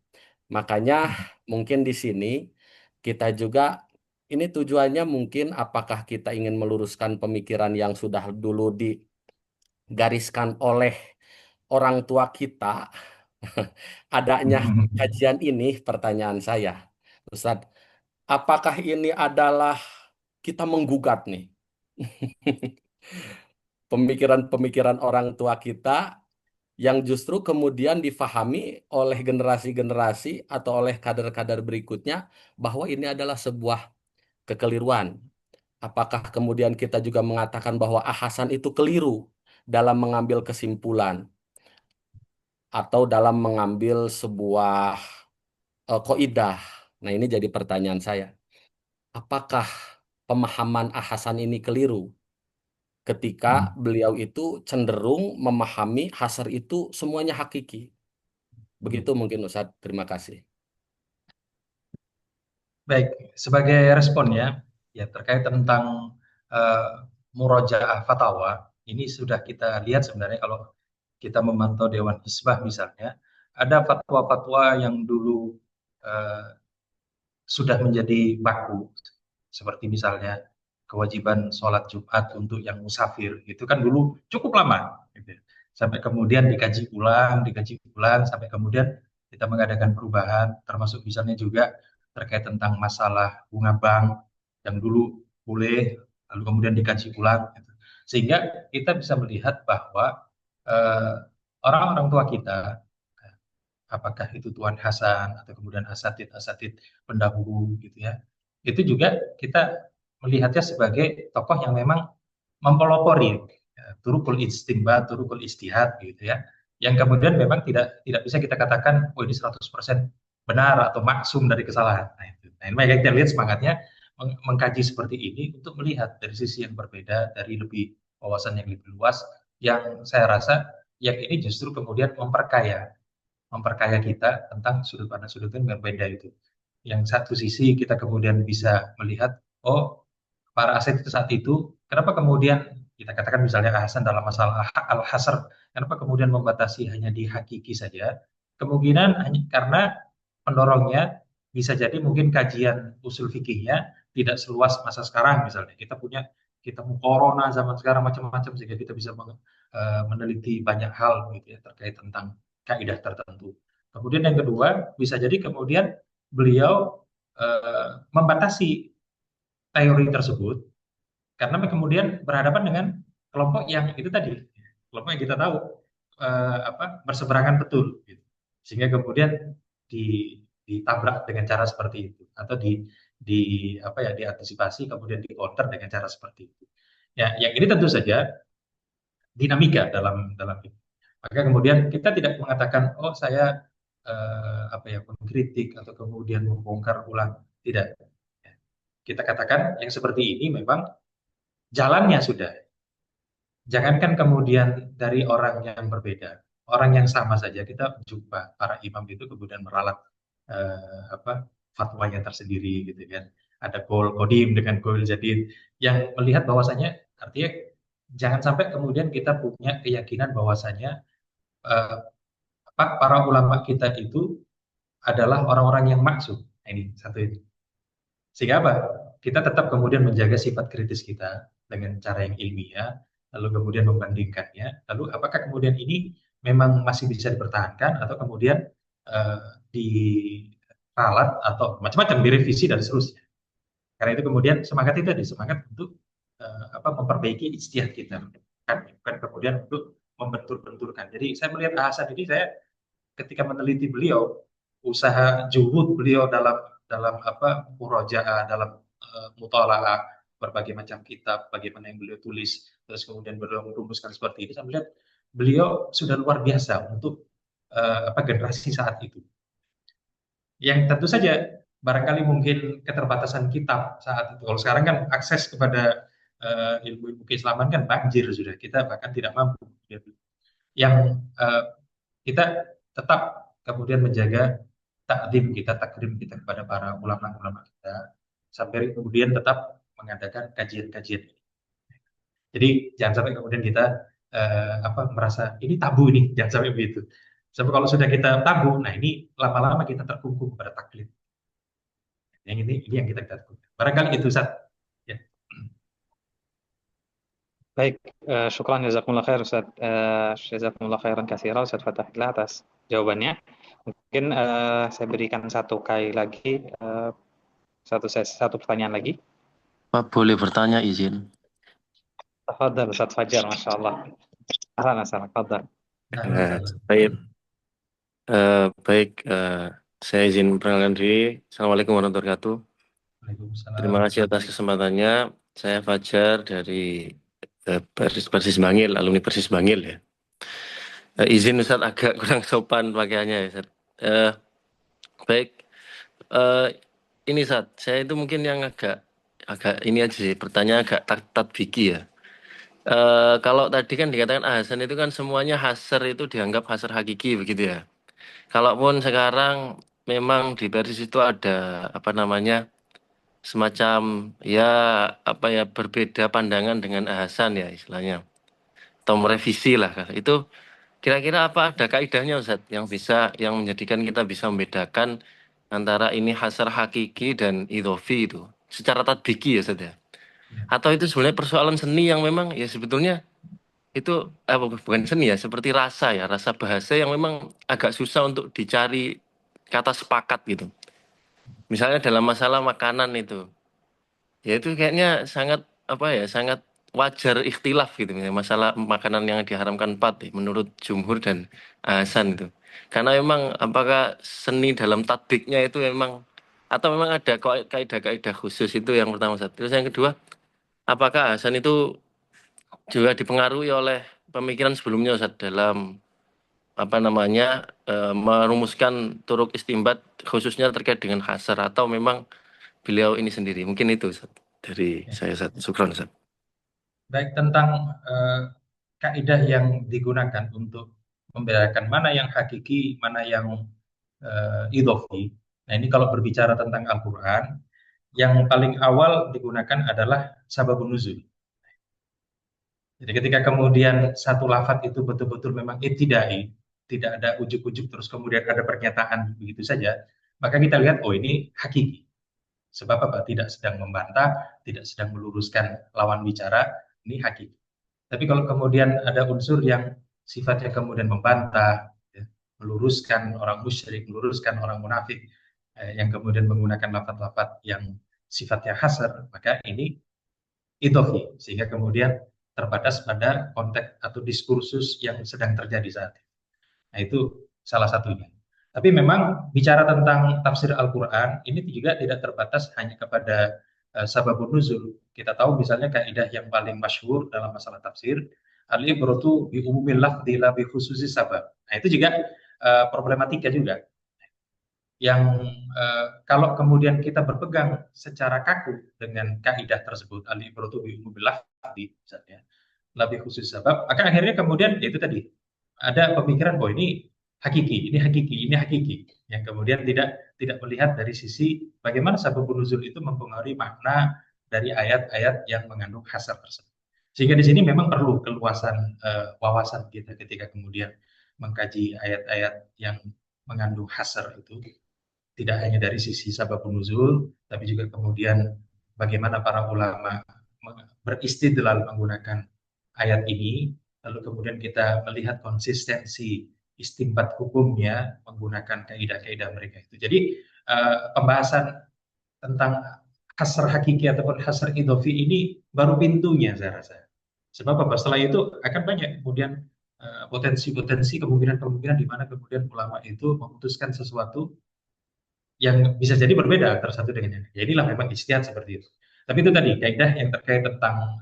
Makanya mungkin di sini kita juga ini tujuannya mungkin apakah kita ingin meluruskan pemikiran yang sudah dulu digariskan oleh orang tua kita adanya kajian ini pertanyaan saya Ustadz, apakah ini adalah kita menggugat nih pemikiran-pemikiran orang tua kita yang justru kemudian difahami oleh generasi-generasi atau oleh kader-kader berikutnya bahwa ini adalah sebuah kekeliruan. Apakah kemudian kita juga mengatakan bahwa Hasan itu keliru dalam mengambil kesimpulan atau dalam mengambil sebuah kaidah? Nah, ini jadi pertanyaan saya. Apakah pemahaman Hasan ini keliru ketika beliau itu cenderung memahami hasar itu semuanya hakiki? Begitu mungkin Ustaz. Terima kasih. Baik, sebagai respon ya terkait tentang uh, murojaah fatwa, ini sudah kita lihat sebenarnya kalau kita memantau Dewan Hizbah misalnya, ada fatwa-fatwa yang dulu uh, sudah menjadi baku, seperti misalnya kewajiban sholat Jumat untuk yang musafir, itu kan dulu cukup lama, gitu. Sampai kemudian dikaji ulang, sampai kemudian kita mengadakan perubahan, termasuk misalnya juga terkait tentang masalah bunga bank yang dulu boleh, lalu kemudian dikaji ulang, gitu. Sehingga kita bisa melihat bahwa eh, orang-orang tua kita, apakah itu Tuan Hasan atau kemudian asatid-asatid pendahulu gitu ya. Itu juga kita melihatnya sebagai tokoh yang memang mempelopori ya, turukul istimbat, turukul istihad gitu ya. yang kemudian memang tidak bisa kita katakan, oh ini 100% benar atau maksum dari kesalahan. Nah, itu. Nah, ini makanya kita lihat semangatnya mengkaji seperti ini untuk melihat dari sisi yang berbeda, dari lebih wawasan yang lebih luas, yang saya rasa yang ini justru kemudian memperkaya kita tentang sudut pandang yang berbeda itu. Yang satu sisi kita kemudian bisa melihat, oh para aset itu saat itu, kenapa kemudian kita katakan misalnya Hasan dalam masalah al-hasr, kenapa kemudian membatasi hanya di hakiki saja? Kemungkinan hanya karena pendorongnya bisa jadi mungkin kajian usul fikihnya tidak seluas masa sekarang misalnya. Kita punya kita corona zaman sekarang macam-macam sehingga kita bisa meneliti banyak hal gitu ya terkait tentang kaidah tertentu. Kemudian yang kedua bisa jadi kemudian beliau membatasi teori tersebut karena kemudian berhadapan dengan kelompok yang itu tadi, kelompok yang kita tahu berseberangan betul, gitu. Sehingga kemudian ditabrak dengan cara seperti itu atau di diantisipasi kemudian di counter dengan cara seperti itu. Ya, yang ini tentu saja dinamika dalam itu. Maka kemudian kita tidak mengatakan oh saya mengkritik atau kemudian membongkar ulang, tidak. Kita katakan yang seperti ini memang jalannya sudah. Jangankan kemudian dari orang yang berbeda, orang yang sama saja kita jumpa para imam itu kemudian meralat fatwanya tersendiri gitu kan. Ada qaul qadim dengan qaul jadid yang melihat bahwasanya artinya jangan sampai kemudian kita punya keyakinan bahwasanya eh, para ulama kita itu adalah orang-orang yang maksud. Nah, ini satu ini. Sehingga apa? Kita tetap kemudian menjaga sifat kritis kita dengan cara yang ilmiah, lalu kemudian membandingkannya, lalu apakah kemudian ini memang masih bisa dipertahankan atau kemudian diralat atau macam-macam direvisi dan seterusnya. Karena itu kemudian semangat itu ada semangat untuk memperbaiki ijtihad kita, bukan kemudian untuk membentur-benturkan. Jadi saya melihat Hasan ini saya ketika meneliti beliau, usaha juhud beliau dalam murojaah, dalam mutalaah berbagai macam kitab, bagaimana yang beliau tulis, terus kemudian beliau merumuskan seperti ini, saya melihat beliau sudah luar biasa untuk generasi saat itu. Yang tentu saja barangkali mungkin keterbatasan kitab saat itu. Kalau sekarang kan akses kepada ilmu-ilmu keislaman kan banjir sudah, kita bahkan tidak mampu. Yang kita tetap kemudian menjaga takrim kita kepada para ulama-ulama kita sampai kemudian tetap mengadakan kajian-kajian ini. Jadi jangan sampai kemudian kita merasa ini tabu ini, jangan sampai begitu. Sebab kalau sudah kita tabu, nah ini lama-lama kita terkungkung pada taklid. Yang ini yang kita takutkan. Barangkali itu Ustaz. Ya. Baik, syukran jazakumullah khair Ustaz. Jazakumullah khairan katsira Ustaz Fathahillah atas jawabannya. Mungkin saya berikan satu kali lagi satu pertanyaan lagi. Pak, boleh bertanya izin? Tafadhal Ustaz Fajar, Masya Allah. Ahlan, tafadhal. Baik, saya izin perkenalkan diri. Assalamualaikum warahmatullahi wabarakatuh. Terima kasih atas kesempatannya. Saya Fajar dari Persis Bangil, alumni Persis Bangil ya. Izin Ustaz agak kurang sopan pakaiannya ya Ustaz. Baik, ini Ustaz, saya itu mungkin yang agak ini aja sih, pertanyaan agak tatbiki ya. Kalau tadi kan dikatakan Hasan itu kan semuanya hasr itu dianggap hasr hakiki begitu ya. Kalaupun sekarang memang di Persis itu ada semacam berbeda pandangan dengan Hasan ya istilahnya, atau merevisi lah. Itu kira-kira apa ada kaidahnya Ustaz yang menjadikan kita bisa membedakan antara ini hasr hakiki dan idhofi itu secara tatbiki ya Ustaz ya? Atau itu sebenarnya persoalan seni yang memang ya sebetulnya itu bukan seni ya, seperti rasa bahasa yang memang agak susah untuk dicari kata sepakat gitu. Misalnya dalam masalah makanan itu, ya itu kayaknya sangat sangat wajar ikhtilaf gitu. Masalah makanan yang diharamkan menurut jumhur dan Hasan itu. Karena memang apakah seni dalam tatbiknya itu memang atau memang ada kaidah-kaidah khusus, itu yang pertama. Terus yang kedua, apakah Hasan itu juga dipengaruhi oleh pemikiran sebelumnya Ustaz dalam apa namanya merumuskan turuk istimbat khususnya terkait dengan hasar atau memang beliau ini sendiri. Mungkin itu Ustaz, dari Ya. saya Ustaz. Syukran Ustaz. Baik, tentang kaidah yang digunakan untuk membedakan mana yang hakiki, mana yang idhofi. Nah, ini kalau berbicara tentang Al-Quran, yang paling awal digunakan adalah sababun nuzul. Jadi ketika kemudian satu lafaz itu betul-betul memang ibtidai, tidak ada ujuk-ujuk terus kemudian ada pernyataan begitu saja, maka kita lihat, oh ini hakiki. Sebab apa? Tidak sedang membantah, tidak sedang meluruskan lawan bicara, ini hakiki. Tapi kalau kemudian ada unsur yang sifatnya kemudian membantah, ya, meluruskan orang musyrik, meluruskan orang munafik, yang kemudian menggunakan lafaz-lafaz yang sifatnya hasar, maka ini idhofi, sehingga kemudian terbatas pada konteks atau diskursus yang sedang terjadi saat ini. Nah, itu salah satunya. Tapi memang bicara tentang tafsir Al-Quran, ini juga tidak terbatas hanya kepada sababun nuzul. Kita tahu misalnya kaidah yang paling masyhur dalam masalah tafsir, al-ibratu bi umumil lafdzi la bi khususi sabab. Nah, itu juga problematika juga. Yang kalau kemudian kita berpegang secara kaku dengan kaidah tersebut, al-ibratu bi umumil lafdzi misalnya, lebih khusus sebab, maka akhirnya kemudian itu tadi ada pemikiran bahwa ini hakiki, ini hakiki, ini hakiki, yang kemudian tidak melihat dari sisi bagaimana sababun nuzul itu mempengaruhi makna dari ayat-ayat yang mengandung hasar tersebut. Sehingga di sini memang perlu keluasan wawasan kita ketika kemudian mengkaji ayat-ayat yang mengandung hasar itu, tidak hanya dari sisi sababun nuzul, tapi juga kemudian bagaimana para ulama beristidlal menggunakan ayat ini, lalu kemudian kita melihat konsistensi istinbat hukumnya menggunakan kaidah-kaidah mereka itu. Jadi pembahasan tentang hasar hakiki ataupun hasar idhofi ini baru pintunya saya rasa. Sebab apa? Setelah itu akan banyak kemudian potensi-potensi kemungkinan-kemungkinan di mana kemudian ulama itu memutuskan sesuatu yang bisa jadi berbeda antara satu dengan yang lain. Jadilah memang ijtihad seperti itu. Tapi itu tadi kaidah yang terkait tentang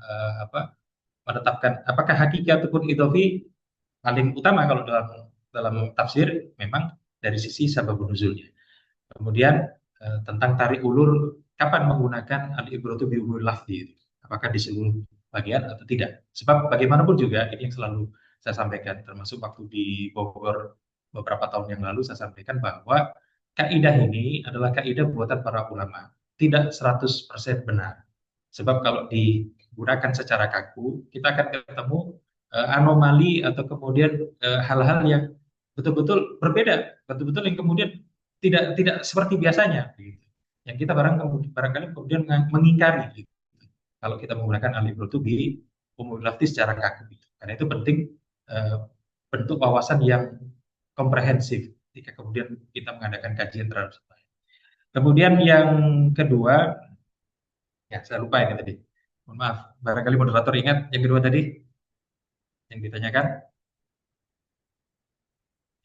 menetapkan apakah hakiki ataupun idhofi, paling utama kalau dalam tafsir memang dari sisi sababun nuzulnya. Kemudian tentang tarik ulur, kapan menggunakan al-ibratu bi umumil lafzi itu, apakah di seluruh bagian atau tidak. Sebab bagaimanapun juga ini yang selalu saya sampaikan, termasuk waktu di Bogor beberapa tahun yang lalu saya sampaikan bahwa kaidah ini adalah kaidah buatan para ulama, tidak 100% benar. Sebab kalau digunakan secara kaku, kita akan ketemu anomali atau kemudian hal-hal yang betul-betul berbeda, betul-betul yang kemudian tidak seperti biasanya. Gitu. Yang kita barangkali kemudian mengingkari. Gitu. Kalau kita menggunakan al-ibratu bi umumil lafzi secara kaku. Gitu. Karena itu penting bentuk wawasan yang komprehensif ketika kemudian kita mengadakan kajian terhadap sesuatu. Kemudian yang kedua, ya saya lupa yang tadi. Mohon maaf, barangkali moderator ingat yang kedua tadi yang ditanyakan.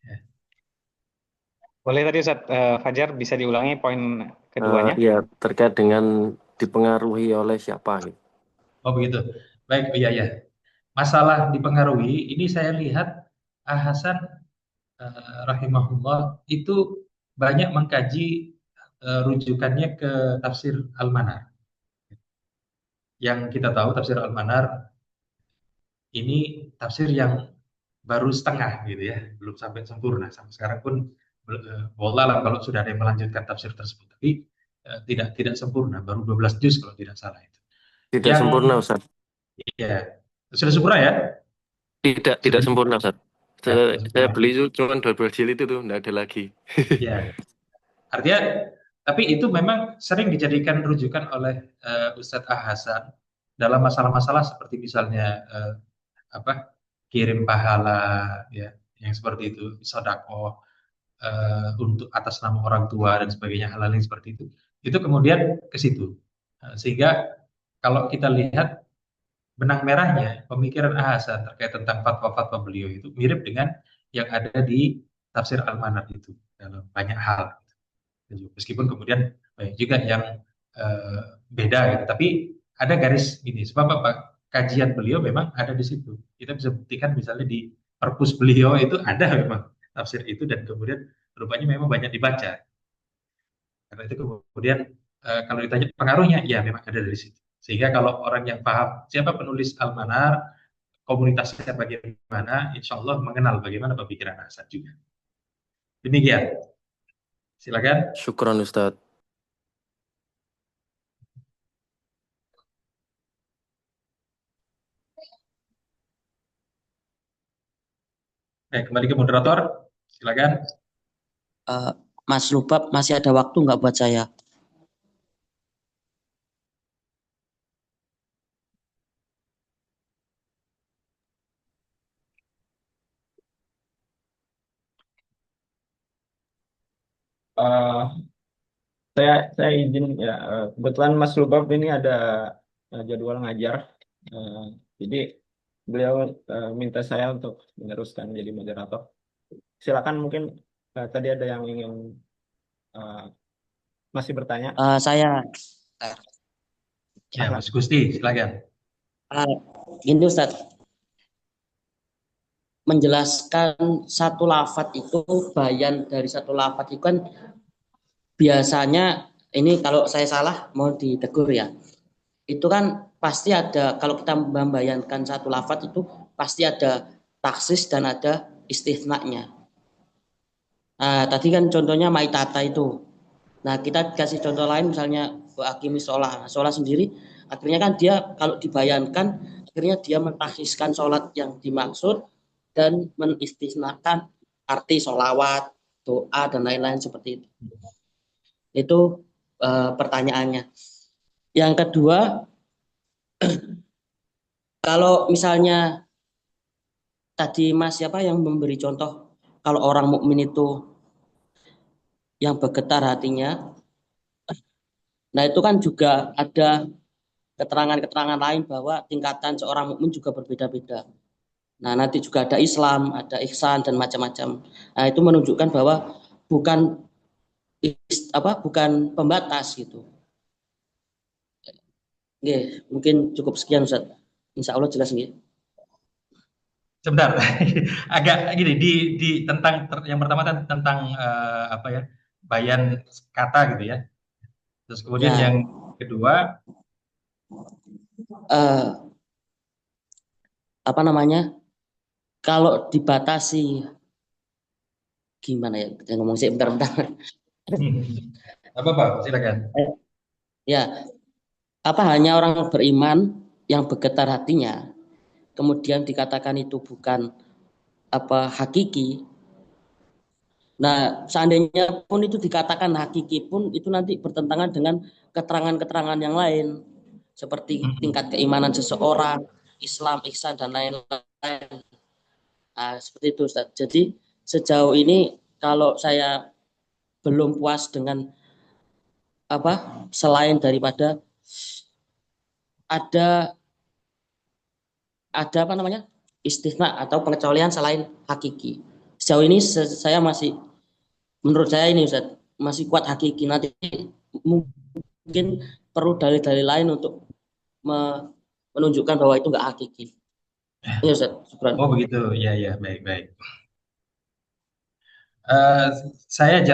Ya. Boleh tadi Ustaz Fajar bisa diulangi poin keduanya? Ya, terkait dengan dipengaruhi oleh siapa gitu. Oh begitu. Baik, iya ya. Masalah dipengaruhi, ini saya lihat Hasan rahimahullah itu banyak mengkaji rujukannya ke tafsir Al-Manar. Yang kita tahu tafsir Al-Manar ini tafsir yang baru setengah gitu ya, belum sampai sempurna. Sampai sekarang pun wallahualam kalau sudah ada yang melanjutkan tafsir tersebut, tapi tidak sempurna, baru 12 juz kalau tidak salah itu. Tidak sempurna Ustaz. Ya, sudah sempurna ya? Tidak sempurna Ustaz. Ya, Saya beli itu cuma 12 jilid itu, tidak ada lagi. Ya, artinya, tapi itu memang sering dijadikan rujukan oleh Ustadz Hasan dalam masalah-masalah seperti misalnya kirim pahala, ya, yang seperti itu, sedekah untuk atas nama orang tua dan sebagainya, hal-hal yang seperti itu kemudian ke situ. Sehingga kalau kita lihat benang merahnya pemikiran Hasan terkait tentang fatwa-fatwa beliau itu mirip dengan yang ada di tafsir Al-Manar itu dalam banyak hal. Meskipun kemudian banyak juga yang beda gitu. Tapi ada garis ini. Sebab apa? Kajian beliau memang ada di situ. Kita bisa buktikan misalnya di perpus beliau itu ada memang tafsir itu, dan kemudian rupanya memang banyak dibaca. Karena itu kemudian kalau ditanya pengaruhnya, ya memang ada dari situ. Sehingga kalau orang yang paham siapa penulis Al-Manar, komunitasnya bagaimana, insya Allah mengenal bagaimana pemikiran Hasan juga. Demikian, silakan. Syukron Ustadz. Baik, kembali ke moderator, silakan. Mas Lubab, masih ada waktu nggak buat saya? Saya izin ya, kebetulan Mas Lubab ini ada jadwal ngajar, jadi beliau minta saya untuk meneruskan jadi moderator. Silakan, mungkin tadi ada yang ingin masih bertanya. Saya Ya, Mas Gusti, silakan. Ini Ustaz, menjelaskan satu lafadz itu, bayan dari satu lafadz itu kan biasanya, ini kalau saya salah mau ditegur ya, itu kan pasti ada, kalau kita membayangkan satu lafadz itu pasti ada taksis dan ada istisnanya. Tadi kan contohnya maitata itu. Nah, kita kasih contoh lain, misalnya akimi sholat. Sholat sendiri, akhirnya kan dia kalau dibayangkan, akhirnya dia mentakhsiskan sholat yang dimaksud dan menistisnakan arti sholawat, doa, dan lain-lain seperti itu. Itu pertanyaannya. Yang kedua, kalau misalnya tadi Mas siapa yang memberi contoh, kalau orang mukmin itu yang bergetar hatinya, nah itu kan juga ada keterangan-keterangan lain bahwa tingkatan seorang mukmin juga berbeda-beda. Nah, nanti juga ada Islam, ada ihsan, dan macam-macam. Nah, itu menunjukkan bahwa bukan pembatas gitu. Oke, mungkin cukup sekian Ustaz. Insya Allah jelas nggih. Sebentar, agak gini di tentang yang pertama tentang apa ya, bayan kata gitu ya. Terus kemudian Ya. yang kedua Apa namanya? Kalau dibatasi, gimana ya? Saya ngomong sih bentar-bentar. apa silakan. Ya, apa hanya orang beriman yang bergetar hatinya, kemudian dikatakan itu bukan hakiki. Nah, seandainya pun itu dikatakan hakiki pun, itu nanti bertentangan dengan keterangan-keterangan yang lain, seperti tingkat keimanan seseorang, Islam, ihsan, dan lain-lain. Nah, seperti itu Ustaz. Jadi sejauh ini kalau saya belum puas dengan selain daripada ada istisna atau pengecualian selain hakiki. Sejauh ini saya masih, menurut saya ini Ustaz, masih kuat hakiki. Nanti mungkin perlu dalil-dalil lain untuk menunjukkan bahwa itu enggak hakiki. Ya Ustaz, syukran. Oh begitu, ya baik. Saya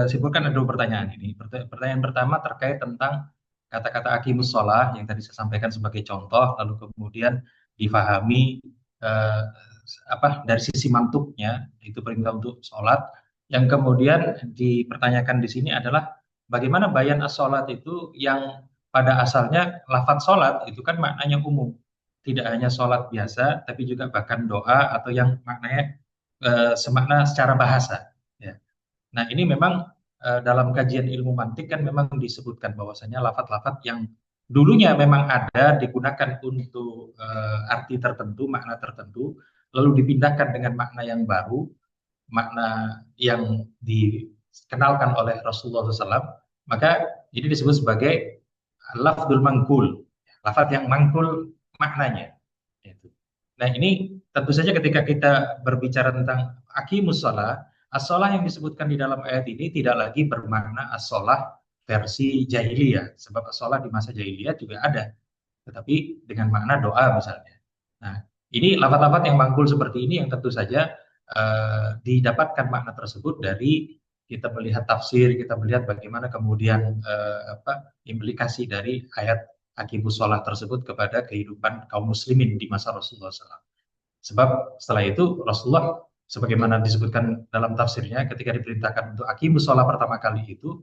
simpulkan ada dua pertanyaan ini. Pertanyaan pertama terkait tentang kata-kata aqimus shalah yang tadi saya sampaikan sebagai contoh, lalu kemudian difahami dari sisi mantuknya, itu perintah untuk sholat. Yang kemudian dipertanyakan di sini adalah bagaimana bayan as-sholat itu yang pada asalnya lafadz sholat itu kan maknanya umum, tidak hanya sholat biasa, tapi juga bahkan doa atau yang maknanya semakna secara bahasa. Ya. Nah ini memang dalam kajian ilmu mantik kan memang disebutkan bahwasanya lafadz-lafadz yang dulunya memang ada digunakan untuk arti tertentu, makna tertentu, lalu dipindahkan dengan makna yang baru, makna yang dikenalkan oleh Rasulullah SAW, maka ini disebut sebagai lafdzul mangkul, lafadz yang mangkul maknanya. Nah ini tentu saja ketika kita berbicara tentang aqimus shalah, as-shalah yang disebutkan di dalam ayat ini tidak lagi bermakna as-shalah versi jahiliyah, sebab as-shalah di masa jahiliyah juga ada, tetapi dengan makna doa misalnya. Nah Ini lafaz-lafaz yang manggul seperti ini yang tentu saja didapatkan makna tersebut dari kita melihat tafsir, kita melihat bagaimana kemudian implikasi dari ayat Aqimus Shalah tersebut kepada kehidupan kaum muslimin di masa Rasulullah SAW. Sebab setelah itu Rasulullah sebagaimana disebutkan dalam tafsirnya ketika diperintahkan untuk Aqimus Shalah pertama kali itu,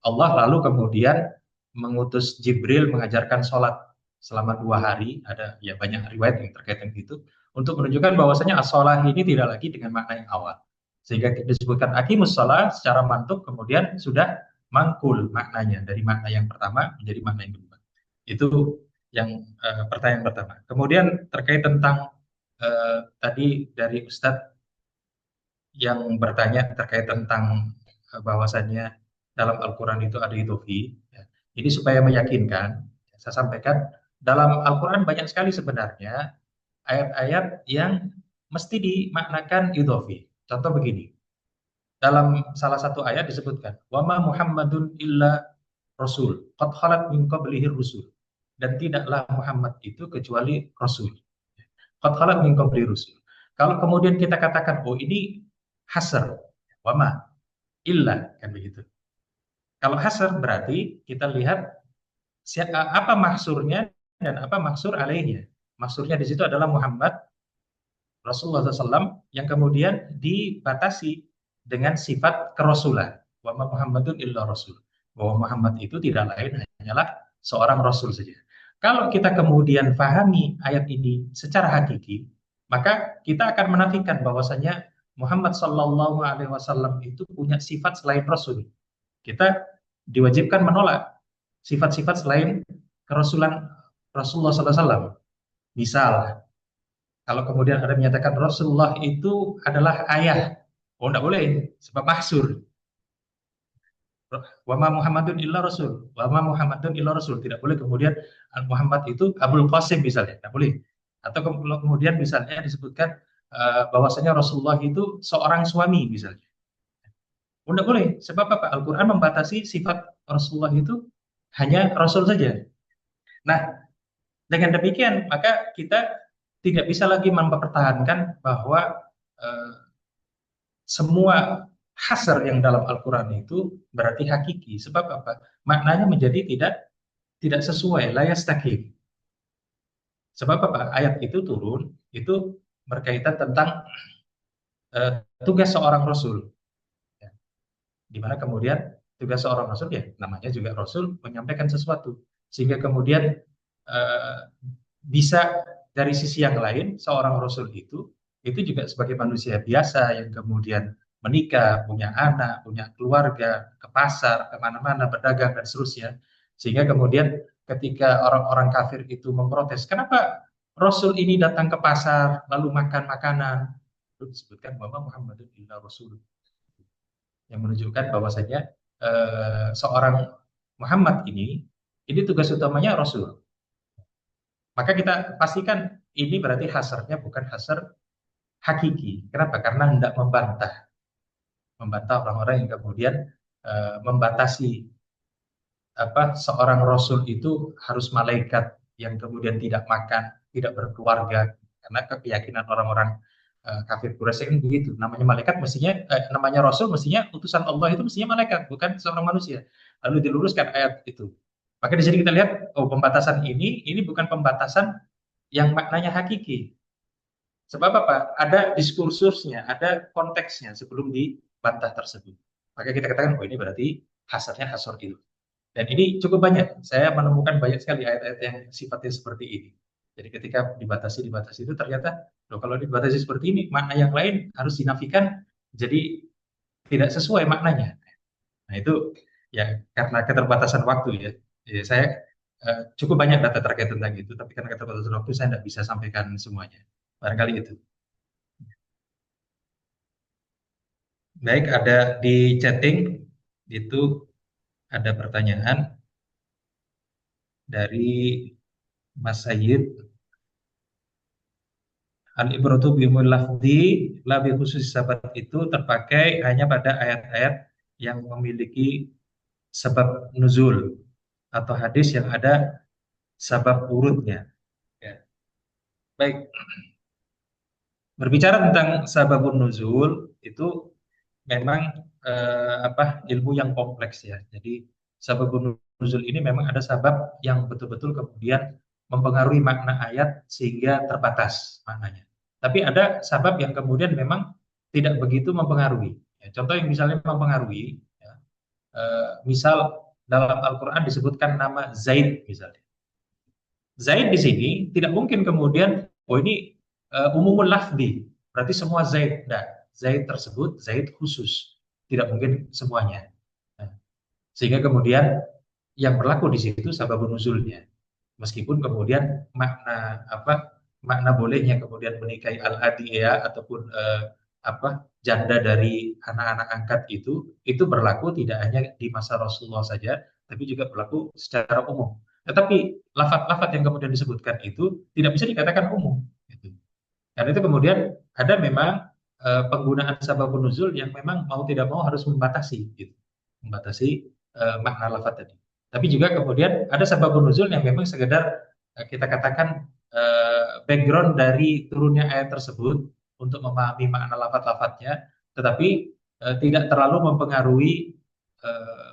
Allah lalu kemudian mengutus Jibril mengajarkan sholat selama 2 hari. Ada ya banyak riwayat yang terkait dengan itu untuk menunjukkan bahwasanya as-sholah ini tidak lagi dengan makna yang awal, sehingga disebutkan aqimus sholah secara mantuk kemudian sudah mangkul maknanya dari makna yang pertama menjadi makna yang kedua. Itu yang pertanyaan pertama. Kemudian terkait tentang tadi dari Ustadz yang bertanya terkait tentang bahwasannya dalam Al-Quran itu ada idhofi. Ya. Ini supaya meyakinkan, saya sampaikan, dalam Al-Quran banyak sekali sebenarnya ayat-ayat yang mesti dimaknakan idhofi. Contoh begini, dalam salah satu ayat disebutkan, وَمَا Muhammadun illa Rasul, qad khalat min qablihi rusul. Dan tidaklah Muhammad itu kecuali Rasul. Qad khalat min qablihi rusul. Kalau kemudian kita katakan, oh ini hasr, wama, illa, kan begitu. Kalau hasr berarti kita lihat apa mahsurnya dan apa mahsur alaihnya. Mahsurnya di situ adalah Muhammad Rasulullah SAW yang kemudian dibatasi dengan sifat kerasulan. Wama Muhammadun illa Rasul. Bahwa Muhammad itu tidak lain hanyalah seorang Rasul saja. Kalau kita kemudian pahami ayat ini secara hakiki, maka kita akan menafikan bahwasanya Muhammad Sallallahu Alaihi Wasallam itu punya sifat selain Rasul. Kita diwajibkan menolak sifat-sifat selain kerasulan Rasulullah SAW. Misal, kalau kemudian ada menyatakan Rasulullah itu adalah ayah, oh tidak boleh, sebab mahsur. Wama Muhammadun illa Rasul, wama Muhammadun illa Rasul. Tidak boleh kemudian Muhammad itu Abul Qasim misalnya, tidak boleh. Atau kemudian misalnya disebutkan bahwasanya Rasulullah itu seorang suami misalnya. Tidak boleh, sebab apa? Al-Quran membatasi sifat Rasulullah itu hanya Rasul saja. Nah, dengan demikian maka kita tidak bisa lagi mempertahankan bahwa semua hasr yang dalam Al-Quran itu berarti hakiki. Sebab apa? Maknanya menjadi tidak sesuai, la yastaqim. Sebab apa? Ayat itu turun, itu berkaitan tentang tugas seorang Rasul. Ya. Di mana kemudian tugas seorang Rasul, ya namanya juga Rasul, menyampaikan sesuatu. Sehingga kemudian bisa dari sisi yang lain, seorang Rasul itu juga sebagai manusia biasa yang kemudian menikah, punya anak, punya keluarga, ke pasar, kemana-mana, berdagang, dan seterusnya. Sehingga kemudian ketika orang-orang kafir itu memprotes, kenapa Rasul ini datang ke pasar, lalu makan makanan? Itu disebutkan bahwa Muhammadun illa Rasul. Yang menunjukkan bahwasanya seorang Muhammad ini tugas utamanya Rasul. Maka kita pastikan ini berarti hasarnya bukan hasar hakiki. Kenapa? Karena hendak membantah orang-orang yang kemudian membatasi seorang Rasul itu harus malaikat yang kemudian tidak makan, tidak berkeluarga, karena keyakinan orang-orang kafir Quraisy ini begitu. Namanya malaikat mestinya, namanya Rasul mestinya utusan Allah itu mestinya malaikat, bukan seorang manusia. Lalu diluruskan ayat itu. Maka di sini kita lihat, oh pembatasan ini bukan pembatasan yang maknanya hakiki. Sebab apa? Ada diskursusnya, ada konteksnya sebelum dibantah tersebut. Maka kita katakan, oh ini berarti hasarnya hasar itu. Dan ini cukup banyak. Saya menemukan banyak sekali ayat-ayat yang sifatnya seperti ini. Jadi ketika dibatasi itu ternyata, loh, kalau dibatasi seperti ini, makna yang lain harus dinafikan, jadi tidak sesuai maknanya. Nah itu ya karena keterbatasan waktu ya. Jadi saya cukup banyak data terkait tentang itu, tapi karena keterbatasan waktu saya tidak bisa sampaikan semuanya. Barangkali itu. Baik, ada di chatting itu ada pertanyaan dari Mas Sayyid. Al-ibratu bimul lafzi labi khusus sabat itu terpakai hanya pada ayat-ayat yang memiliki sebab nuzul atau hadis yang ada sebab urutnya. Ya. Baik, Berbicara tentang sababun nuzul itu memang ilmu yang kompleks ya. Jadi sababun nuzul ini memang ada sabab yang betul-betul kemudian mempengaruhi makna ayat sehingga terbatas maknanya. Tapi ada sabab yang kemudian memang tidak begitu mempengaruhi. Ya, contoh yang misalnya mempengaruhi, ya, misal dalam Al-Quran disebutkan nama Zaid misalnya. Zaid di sini tidak mungkin kemudian, oh ini umumul lafdi, berarti semua Zaid. Nah, Zaid tersebut, Zaid khusus. Tidak mungkin semuanya. Nah, sehingga kemudian yang berlaku di situ sababun nuzulnya. Meskipun kemudian makna bolehnya kemudian menikahi al-adiyah ataupun janda dari anak-anak angkat itu berlaku tidak hanya di masa Rasulullah saja, tapi juga berlaku secara umum. Tetapi lafaz-lafaz yang kemudian disebutkan itu tidak bisa dikatakan umum. Gitu. Karena itu kemudian ada memang penggunaan sababun nuzul yang memang mau tidak mau harus membatasi, gitu. Membatasi makna lafaz tadi. Tapi juga kemudian ada sababun nuzul yang memang sekedar kita katakan background dari turunnya ayat tersebut untuk memahami makna lafaz-lafaznya, tetapi tidak terlalu mempengaruhi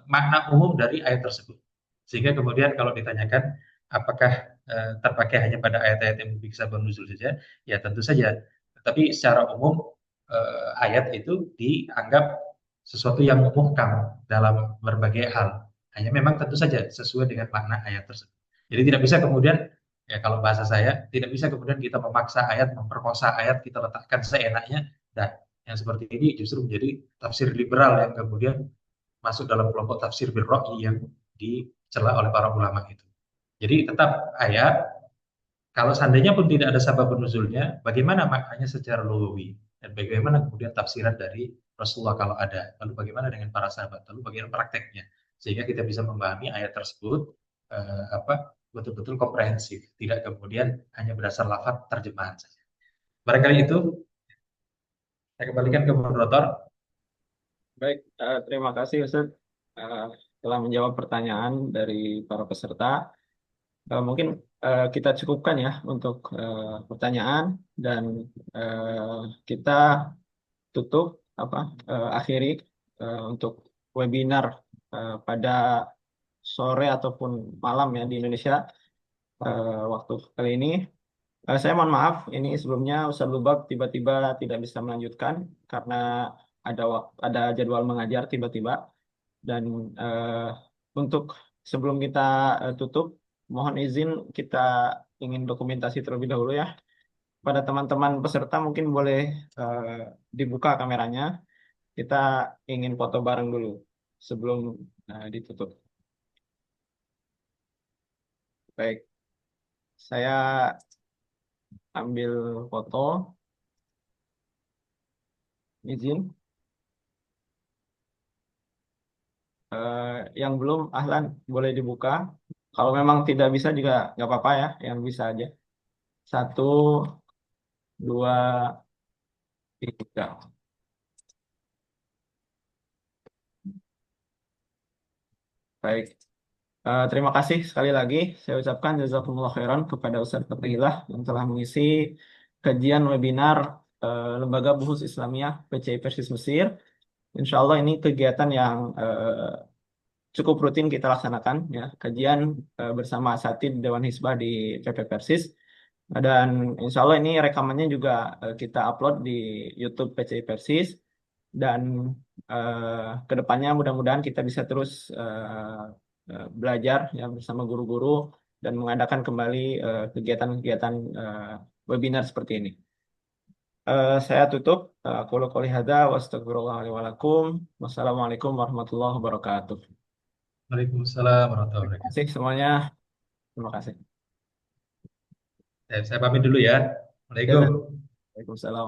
makna umum dari ayat tersebut. Sehingga kemudian kalau ditanyakan apakah terpakai hanya pada ayat-ayat yang memiliki sabab nuzul saja, ya tentu saja. Tetapi secara umum ayat itu dianggap sesuatu yang muhkam dalam berbagai hal. Hanya memang tentu saja sesuai dengan makna ayat tersebut. Jadi tidak bisa kemudian, ya kalau bahasa saya, tidak bisa kemudian kita memaksa ayat, memperkosa ayat, kita letakkan seenaknya. Dan yang seperti ini justru menjadi tafsir liberal yang kemudian masuk dalam kelompok tafsir birro'i yang dicela oleh para ulama itu. Jadi tetap ayat, kalau seandainya pun tidak ada sabab nuzulnya, bagaimana maknanya secara lugawi dan bagaimana kemudian tafsiran dari Rasulullah kalau ada, lalu bagaimana dengan para sahabat, lalu bagaimana prakteknya, sehingga kita bisa memahami ayat tersebut betul-betul komprehensif, tidak kemudian hanya berdasar lafaz terjemahan saja. Barangkali itu saya kembalikan ke moderator. Baik, terima kasih Ustaz telah menjawab pertanyaan dari para peserta. Mungkin kita cukupkan ya untuk pertanyaan dan kita tutup akhiri untuk webinar pada sore ataupun malam ya di Indonesia waktu kali ini. Saya mohon maaf, ini sebelumnya Ustaz Lubab tiba-tiba tidak bisa melanjutkan karena ada jadwal mengajar tiba-tiba. Dan untuk sebelum kita tutup, mohon izin kita ingin dokumentasi terlebih dahulu ya. Pada teman-teman peserta mungkin boleh dibuka kameranya. Kita ingin foto bareng dulu sebelum ditutup. Baik, saya ambil foto. Izin. Yang belum, ahlan, boleh dibuka. Kalau memang tidak bisa juga nggak apa-apa ya, yang bisa aja. 1, 2, 3. Baik. Terima kasih sekali lagi. Saya ucapkan jazakumullah khairan kepada Ustaz Fatihillah yang telah mengisi kajian webinar Lembaga Buhus Islamiyah PCI Persis Mesir. Insya Allah ini kegiatan yang cukup rutin kita laksanakan ya, kajian bersama asatid Dewan Hizbah di PP Persis. Dan insya Allah ini rekamannya juga kita upload di YouTube PCI Persis. Dan kedepannya mudah-mudahan kita bisa terus belajar ya bersama guru-guru dan mengadakan kembali kegiatan-kegiatan webinar seperti ini. Saya tutup. Qulu qouli hadza wa astaghfirullah li wa lakum. Wassalamualaikum warahmatullahi wabarakatuh. Waalaikumsalam warahmatullahi Terima wabarakatuh. kasih semuanya. Terima kasih. Saya pamit dulu ya. Ya, Waalaikumsalam. Waalaikumsalam.